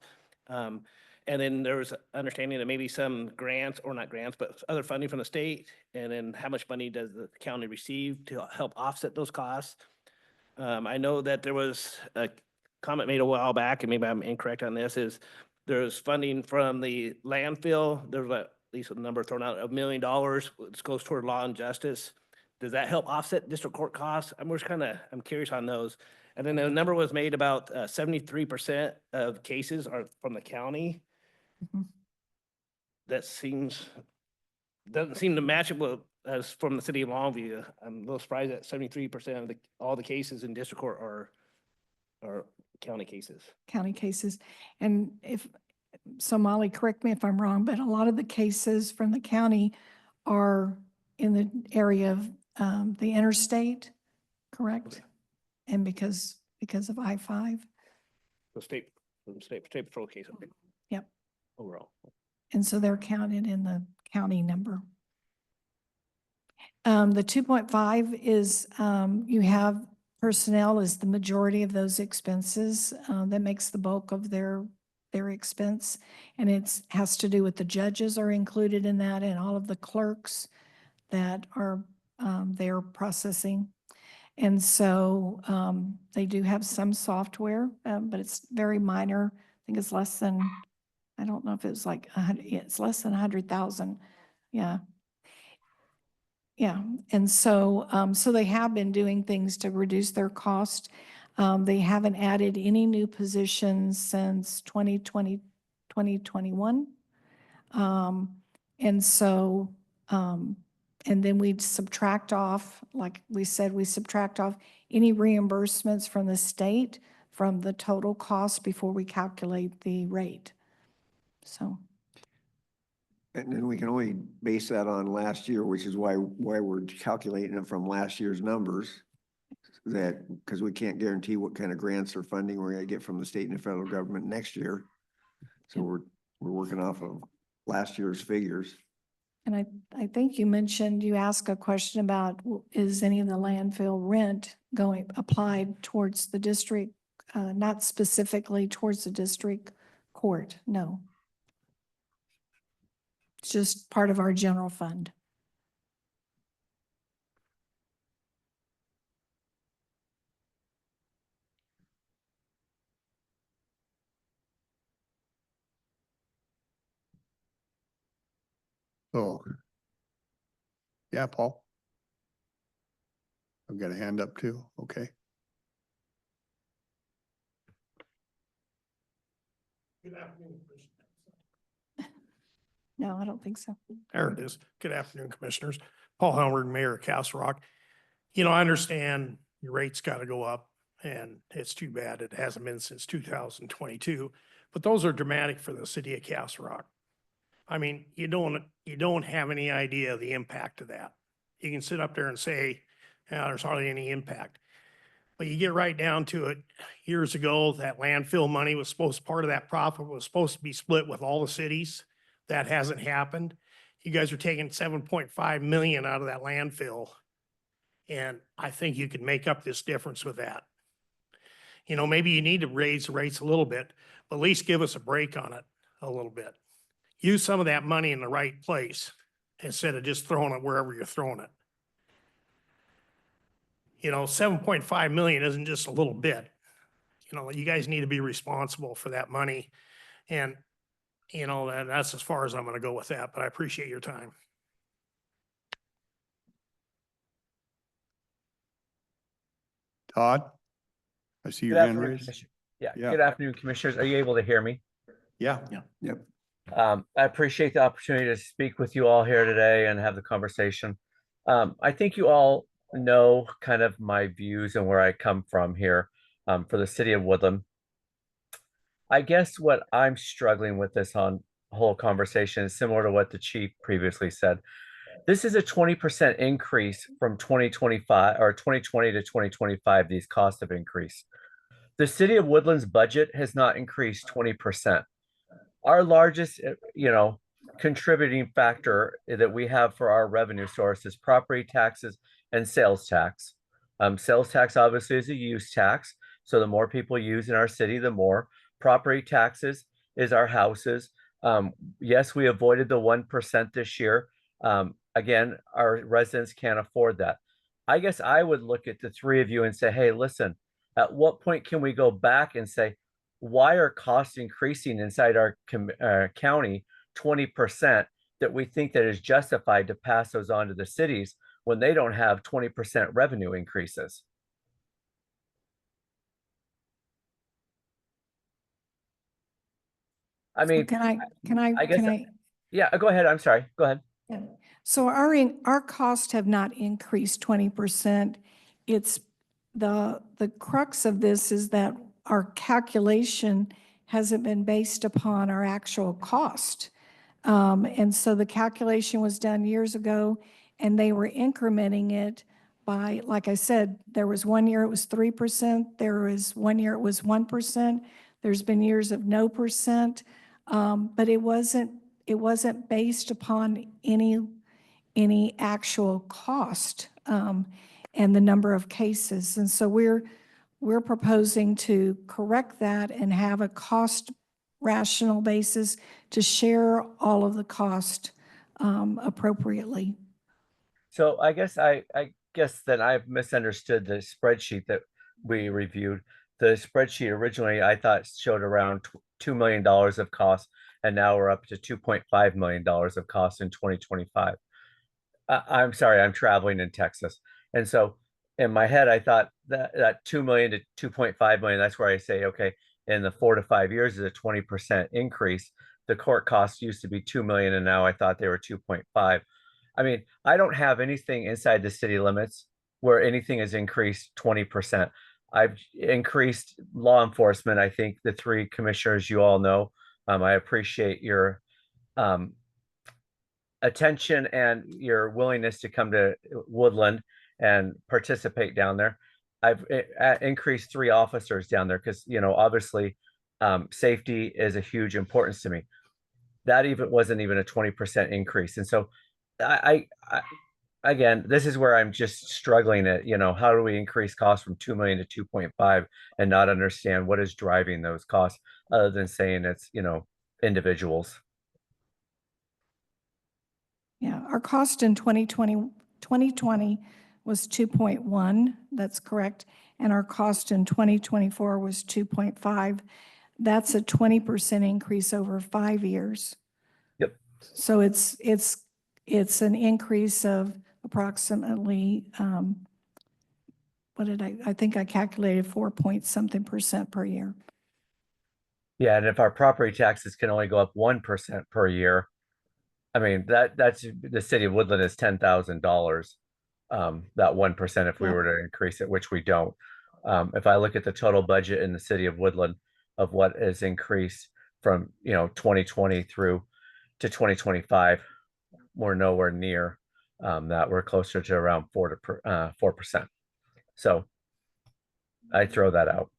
And then there was understanding that maybe some grants, or not grants, but other funding from the state. And then how much money does the county receive to help offset those costs? I know that there was a comment made a while back, and maybe I'm incorrect on this, is there's funding from the landfill. There was at least a number thrown out, $1 million, which goes toward law and justice. Does that help offset district court costs? I'm curious on those. And then the number was made about 73% of cases are from the county. That doesn't seem to match it with, as from the city of Longview. I'm a little surprised that 73% of all the cases in district court are county cases. County cases. And so Molly, correct me if I'm wrong, but a lot of the cases from the county are in the area of the interstate, correct? And because of I-5? The state patrol case. Okay. Yep. Overall. And so they're counted in the county number. The 2.5 is, you have personnel is the majority of those expenses. That makes the bulk of their expense. And has to do with the judges are included in that and all of the clerks that are, they're processing. And so, they do have some software, but it's very minor. I think it's less than, I don't know if it's like 100, it's less than 100,000. Yeah. Yeah. And so, so they have been doing things to reduce their cost. They haven't added any new positions since 2021. And so, and then we subtract off, like we said, we subtract off any reimbursements from the state from the total cost before we calculate the rate. So. And then we can only base that on last year, which is why we're calculating it from last year's numbers. That, because we can't guarantee what kind of grants or funding we're gonna get from the state and the federal government next year. So we're working off of last year's figures. And I think you mentioned, you asked a question about, is any of the landfill rent applied towards the district, not specifically towards the district court? No. It's just part of our general fund. Oh. Yeah, Paul. I've got a hand up too. Okay. Good afternoon, No, I don't think so. there it is. Good afternoon, Commissioners. Paul Helmerd, Mayor of Castle Rock. You know, I understand your rate's got to go up, and it's too bad it hasn't been since 2022. But those are dramatic for the city of Castle Rock. I mean, you don't have any idea of the impact of that. You can sit up there and say, yeah, there's hardly any impact. But you get right down to it. Years ago, that landfill money was part of that profit was supposed to be split with all the cities. That hasn't happened. You guys are taking 7.5 million out of that landfill. And I think you can make up this difference with that. You know, maybe you need to raise the rates a little bit, but at least give us a break on it a little bit. Use some of that money in the right place instead of just throwing it wherever you're throwing it. You know, 7.5 million isn't just a little bit. You know, you guys need to be responsible for that money. And, you know, that's as far as I'm going to go with that, but I appreciate your time. Todd? I see your Good hand afternoon, raised. Commissioner. Yeah, Yeah. good afternoon, Commissioners. Are you able to hear me? Yeah. Yep. I appreciate the opportunity to speak with you all here today and have the conversation. I think you all know kind of my views and where I come from here for the city of Woodland. I guess what I'm struggling with this whole conversation is similar to what the chief previously said. This is a 20% increase from 2025 or 2020 to 2025. These costs have increased. The city of Woodland's budget has not increased 20%. Our largest, contributing factor that we have for our revenue source is property taxes and sales tax. Sales tax obviously is a use tax. So the more people use in our city, the more. Property taxes is our houses. Yes, we avoided the 1% this year. Again, our residents can't afford that. I guess I would look at the three of you and say, hey, listen, at what point can we go back and say, why are costs increasing inside our county 20% that we think that is justified to pass those on to the cities when they don't have 20% revenue increases? I mean, yeah, go ahead. I'm sorry. Go ahead. Yeah. So our costs have not increased 20%. It's the crux of this is that our calculation hasn't been based upon our actual cost. And so the calculation was done years ago, and they were incrementing it by, like I said, there was one year it was 3%, there was one year it was 1%, there's been years of no percent, but it wasn't based upon any actual cost, and the number of cases. And so we're proposing to correct that and have a cost rational basis to share all of the cost appropriately. So I guess then I've misunderstood the spreadsheet that we reviewed. The spreadsheet originally I thought showed around $2 million of cost, and now we're up to $2.5 million of cost in 2025. I'm sorry, I'm traveling in Texas. And so in my head, I thought that 2 million to 2.5 million, that's where I say, okay, in the 4 to 5 years is a 20% increase. The court costs used to be 2 million, and now I thought they were 2.5. I mean, I don't have anything inside the city limits where anything has increased 20%. I've increased law enforcement. I think the three commissioners, you all know, I appreciate your attention and your willingness to come to Woodland and participate down there. I've increased 3 officers down there because, obviously safety is a huge importance to me. That wasn't even a 20% increase. And so I again, this is where I'm just struggling at, how do we increase costs from 2 million to 2.5 and not understand what is driving those costs other than saying it's, individuals. Yeah, our cost in 2020 was 2.1, that's correct. And our cost in 2024 was 2.5. That's a 20% increase over 5 years. Yep. So it's an increase of approximately, I think I calculated 4-point-something% per year. Yeah, and if our property taxes can only go up 1% per year, I mean, that's the city of Woodland is $10,000. That 1% if we Yeah. were to increase it, which we don't. If I look at the total budget in the city of Woodland of what is increased from 2020 through to 2025, we're nowhere near that. We're closer to around 4%. So I throw that out.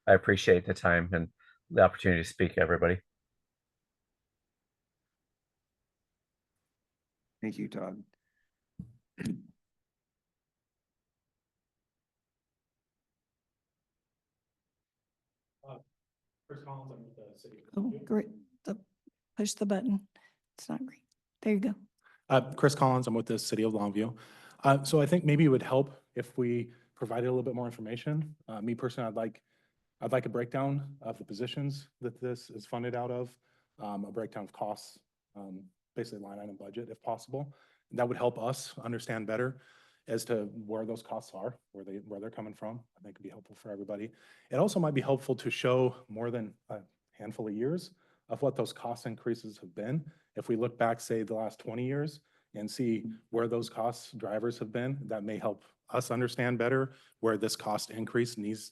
I appreciate the time and the opportunity to speak, everybody. Thank you, Todd. Chris Collins, I'm with the city. Oh, great. Push the button. It's not green. There you go. Chris Collins, I'm with the city of Longview. So I think maybe it would help if we provided a little bit more information. Me personally, I'd like a breakdown of the positions that this is funded out of, a breakdown of costs, basically line item budget if possible. And that would help us understand better as to where those costs are, where they're coming from. I think it'd be helpful for everybody. It also might be helpful to show more than a handful of years of what those cost increases have been. If we look back, say, the last 20 years and see where those cost drivers have been, that may help us understand better where this cost increase needs,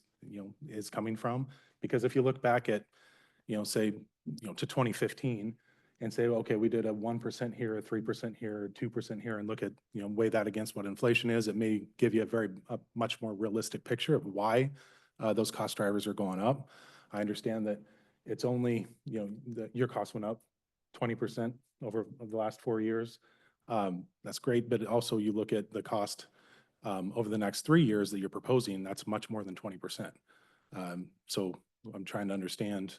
is coming from. Because if you look back at, say, to 2015 and say, okay, we did a 1% here, a 3% here, 2% here, and look at, weigh that against what inflation is, it may give you a much more realistic picture of why those cost drivers are going up. I understand that it's only, your cost went up 20% over the last 4 years. That's great, but also you look at the cost over the next 3 years that you're proposing, that's much more than 20%. So I'm trying to understand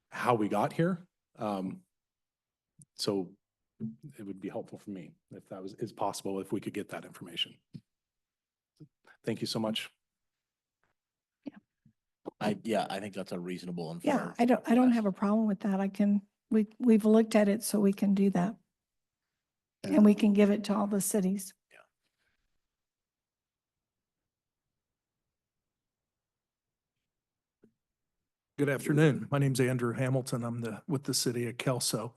how we got here. So it would be helpful for me if that is possible, if we could get that information. Thank you so much. I think that's a reasonable and Yeah, fair. I don't have a problem with that. We've looked at it, so we can do that. And we can give it to all the cities. Good afternoon. My name's Andrew Hamilton. I'm with the city of Kelso.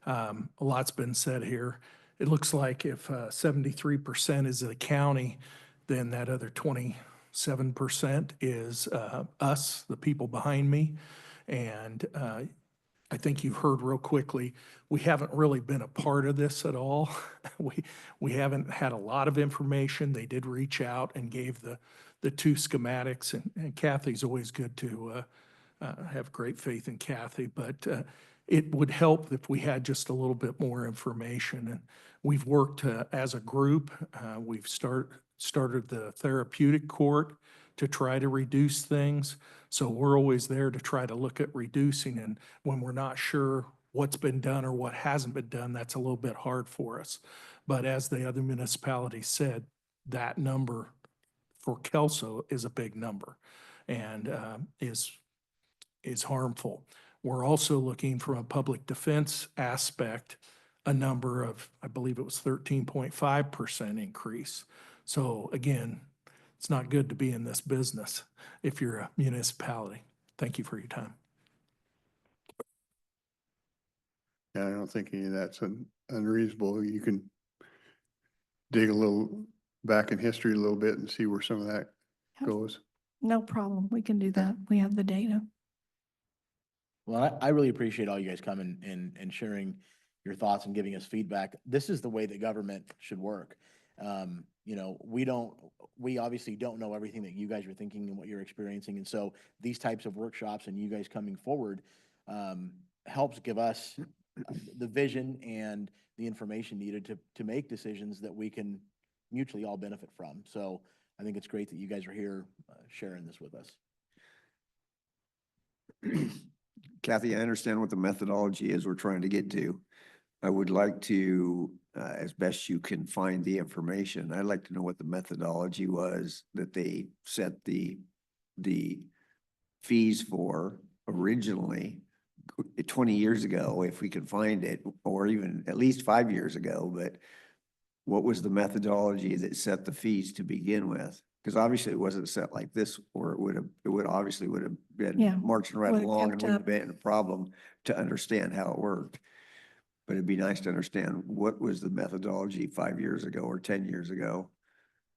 A lot's been said here. It looks like if 73% is the county, then that other 27% is us, the people behind me. And I think you heard real quickly, we haven't really been a part of this at all. We haven't had a lot of information. They did reach out and gave the two schematics, and Kathy's always good to have great faith in Kathy, but it would help if we had just a little bit more information. And we've worked as a group. We've started the therapeutic court to try to reduce things. So we're always there to try to look at reducing. And when we're not sure what's been done or what hasn't been done, that's a little bit hard for us. But as the other municipalities said, that number for Kelso is a big number and is harmful. We're also looking from a public defense aspect, a number of, I believe it was 13.5% increase. So again, it's not good to be in this business if you're a municipality. Thank you for your time. Yeah, I don't think any of that's unreasonable. You can dig a little back in history a little bit and see where some of that goes. No problem. We can do that. We have the data. Well, I really appreciate all you guys coming and sharing your thoughts and giving us feedback. This is the way that government should work. You know, we obviously don't know everything that you guys are thinking and what you're experiencing. And so these types of workshops and you guys coming forward helps give us the vision and the information needed to make decisions that we can mutually all benefit from. So I think it's great that you guys are here sharing this with us. Kathy, I understand what the methodology is we're trying to get to. I would like to, as best you can find the information, I'd like to know what the methodology was that they set the fees for originally 20 years ago, if we can find it, or even at least 5 years ago. But what was the methodology that set the fees to begin with? Because obviously it wasn't set like this, or it would have been Yeah, marching right would've along and kept wouldn't up. have been a problem to understand how it worked. But it'd be nice to understand what was the methodology 5 years ago or 10 years ago.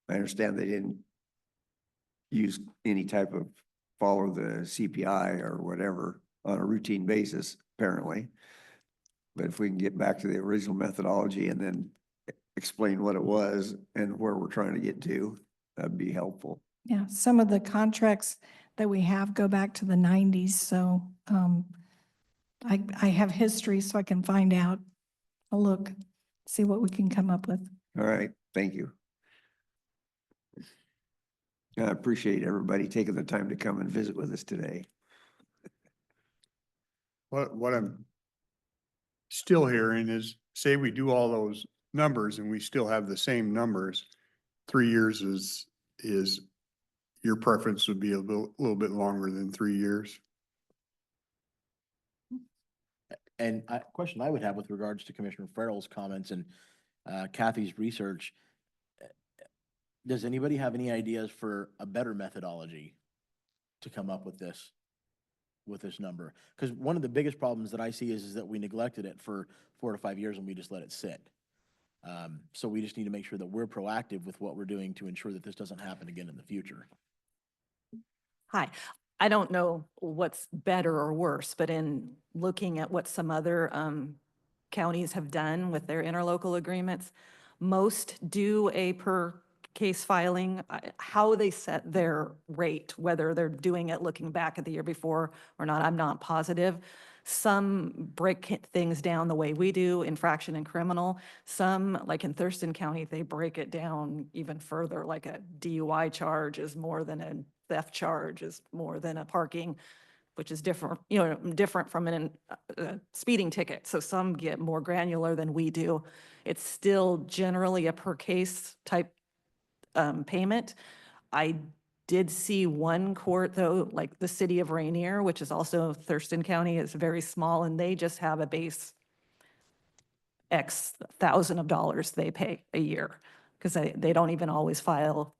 I understand they didn't use any type of follow the CPI or whatever on a routine basis, apparently. But if we can get back to the original methodology and then explain what it was and where we're trying to get to, that'd be helpful. Yeah, some of the contracts that we have go back to the 90s. So I have history so I can find out. I'll look, see what we can come up with. All right, thank you. I appreciate everybody taking the time to come and visit with us today. What I'm still hearing is, say we do all those numbers and we still have the same numbers, 3 years is your preference would be a little bit longer than 3 years. And a question I would have with regards to Commissioner Farrell's comments and Kathy's research, does anybody have any ideas for a better methodology to come up with this number? Because one of the biggest problems that I see is that we neglected it for 4 to 5 years and we just let it sit. So we just need to make sure that we're proactive with what we're doing to ensure that this doesn't happen again in the future. Hi, I don't know what's better or worse, but in looking at what some other counties have done with their interlocal agreements, most do a per case filing. How they set their rate, whether they're doing it looking back at the year before or not, I'm not positive. Some break things down the way we do, infraction and criminal. Some, like in Thurston County, they break it down even further, like a DUI charge is more than a theft charge, is more than a parking, which is different, different from a speeding ticket. So some get more granular than we do. It's still generally a per case type payment. I did see one court though, like the city of Rainier, which is also Thurston County, is very small, and they just have a base X thousand of dollars they pay a year because they don't even always file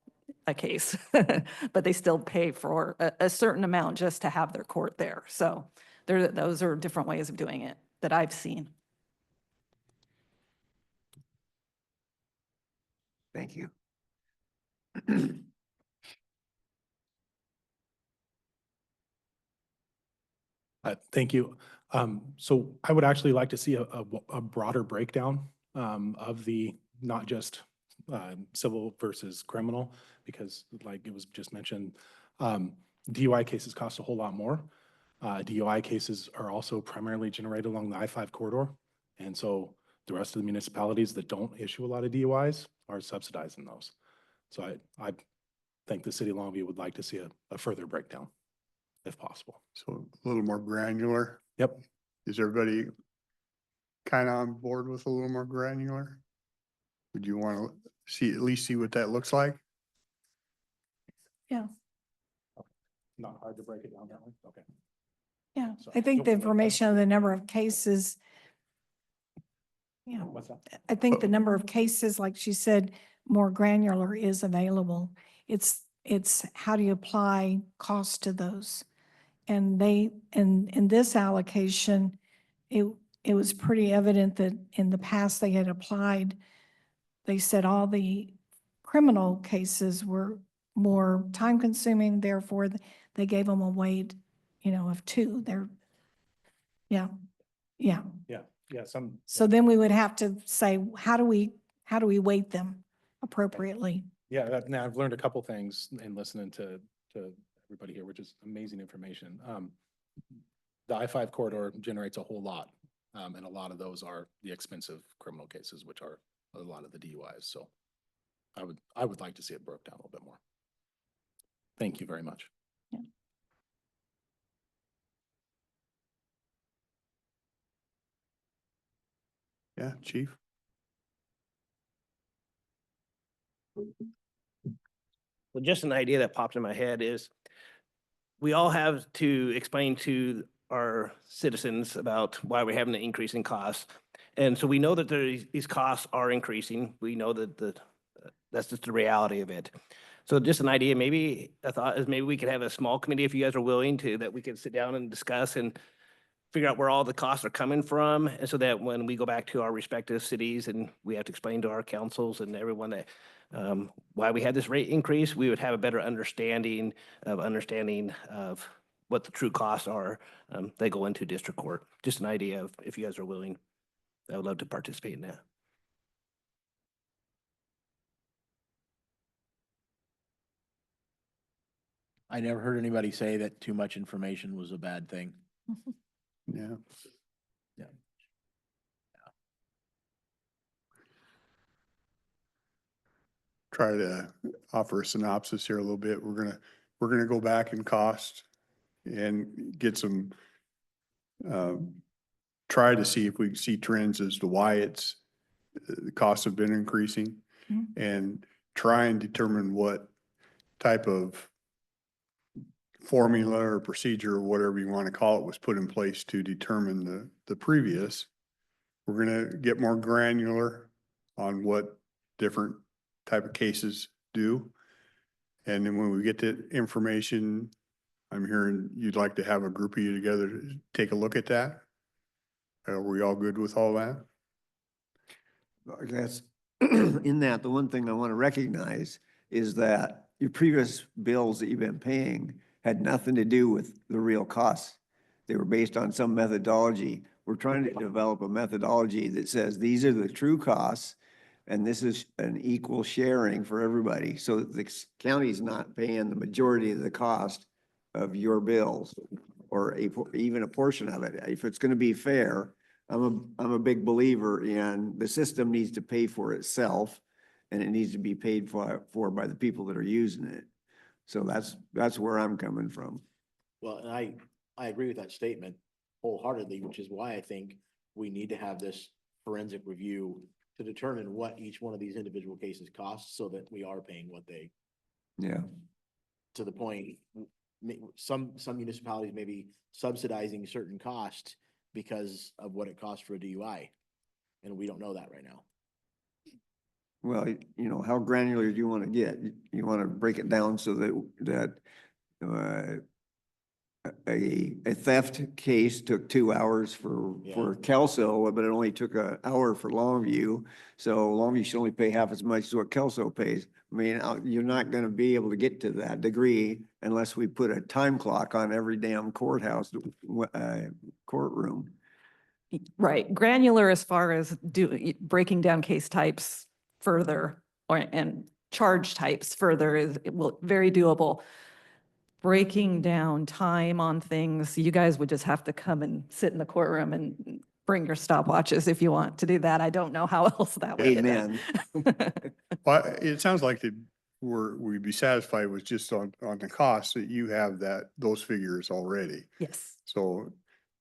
a case, but they still pay for a certain amount just to have their court there. So those are different ways of doing it that I've seen. Thank you. Thank you. So I would actually like to see a broader breakdown of the, not just civil versus criminal, because like it was just mentioned, DUI cases cost a whole lot more. DUI cases are also primarily generated along the I-5 corridor. And so the rest of the municipalities that don't issue a lot of DUIs are subsidizing those. So I think the city of Longview would like to see a further breakdown if possible. So a little more granular. Yep. Is everybody kind of on board with a little more granular? Would you want to see, at least see what that looks like? Yeah, Not hard to break it down that way? Okay. yeah. So I think the information on the number of cases, yeah, What's that? I think the number of cases, like she said, more granular is available. It's how do you apply cost to those? And in this allocation, it was pretty evident that in the past they had applied, they said all the criminal cases were more time consuming, therefore they gave them a weight, of 2. Yeah. Yeah, some. So then we would have to say, how do we weight them appropriately? Yeah, now I've learned a couple things in listening to everybody here, which is amazing information. The I-5 corridor generates a whole lot, and a lot of those are the expensive criminal cases, which are a lot of the DUIs. So I would like to see it broke down a little bit more. Thank you very much. Yeah, chief? Well, just an idea that popped in my head is we all have to explain to our citizens about why we're having an increase in costs. And so we know that these costs are increasing. We know that that's just the reality of it. So just an idea, maybe a thought is maybe we could have a small committee if you guys are willing to, that we could sit down and discuss and figure out where all the costs are coming from. And so that when we go back to our respective cities and we have to explain to our councils and everyone that why we had this rate increase, we would have a better understanding of what the true costs are that go into district court. Just an idea of if you guys are willing, I would love to participate in that. I never heard anybody say that too much information was a bad thing. Yeah. Yeah. Try to offer a synopsis here a little bit. We're gonna go back in cost and get some, try to see if we can see trends as to why the costs have been increasing, and try and determine what type of formula or procedure or whatever you want to call it was put in place to determine the previous. We're gonna get more granular on what different type of cases do. And then when we get the information, I'm hearing you'd like to have a group of you together to take a look at that. Are we all good with all that? I guess in that, the one thing I want to recognize is that your previous bills that you've been paying had nothing to do with the real costs. They were based on some methodology. We're trying to develop a methodology that says these are the true costs and this is an equal sharing for everybody. So the county's not paying the majority of the cost of your bills or even a portion of it. If it's going to be fair, I'm a big believer in the system needs to pay for itself and it needs to be paid for by the people that are using it. So that's where I'm coming from. Well, and I agree with that statement wholeheartedly, which is why I think we need to have this forensic review to determine what each one of these individual cases costs so that we are paying what they, Yeah. to the point, some municipalities may be subsidizing certain costs because of what it costs for a DUI. And we don't know that right now. Well, how granular do you want to get? You want to break it down so that a theft case took 2 hours for Kelso, but it only took an hour for Longview. So Longview should only pay half as much as what Kelso pays. I mean, you're not gonna be able to get to that degree unless we put a time clock on every damn courthouse, courtroom. Right, granular as far as breaking down case types further and charge types further is very doable. Breaking down time on things, you guys would just have to come and sit in the courtroom and bring your stopwatches if you want to do that. I don't know how else that would. Amen. Well, it sounds like we'd be satisfied with just on the cost that you have those figures already. Yes. So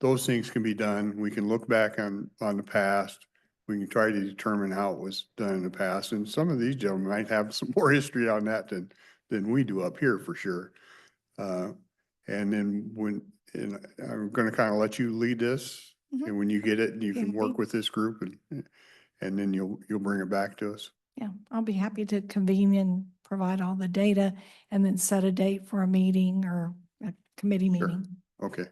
those things can be done. We can look back on the past. We can try to determine how it was done in the past. And some of these gentlemen might have some more history on that than we do up here for sure. And then I'm gonna kind of let you lead this. And when you get it, you can work with this group and then you'll bring it back to us. Yeah, I'll be happy to convene and provide all the data and then set a date for a meeting or a committee Sure. meeting. Okay.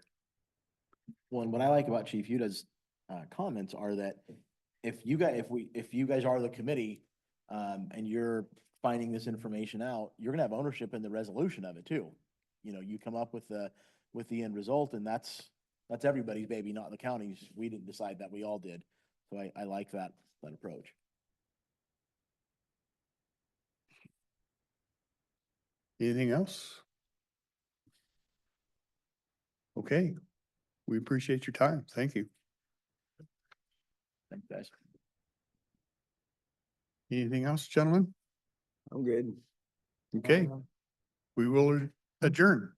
Well, and what I like about Chief Yuda's comments are that if you guys are the committee, and you're finding this information out, you're gonna have ownership in the resolution of it too. You know, you come up with the end result, and that's everybody's baby, not the county's. We didn't decide that, we all did. So I like that approach. Anything else? Okay. We appreciate your time. Thank you. Thanks, guys. Anything else, gentlemen? I'm good. Okay. We will adjourn.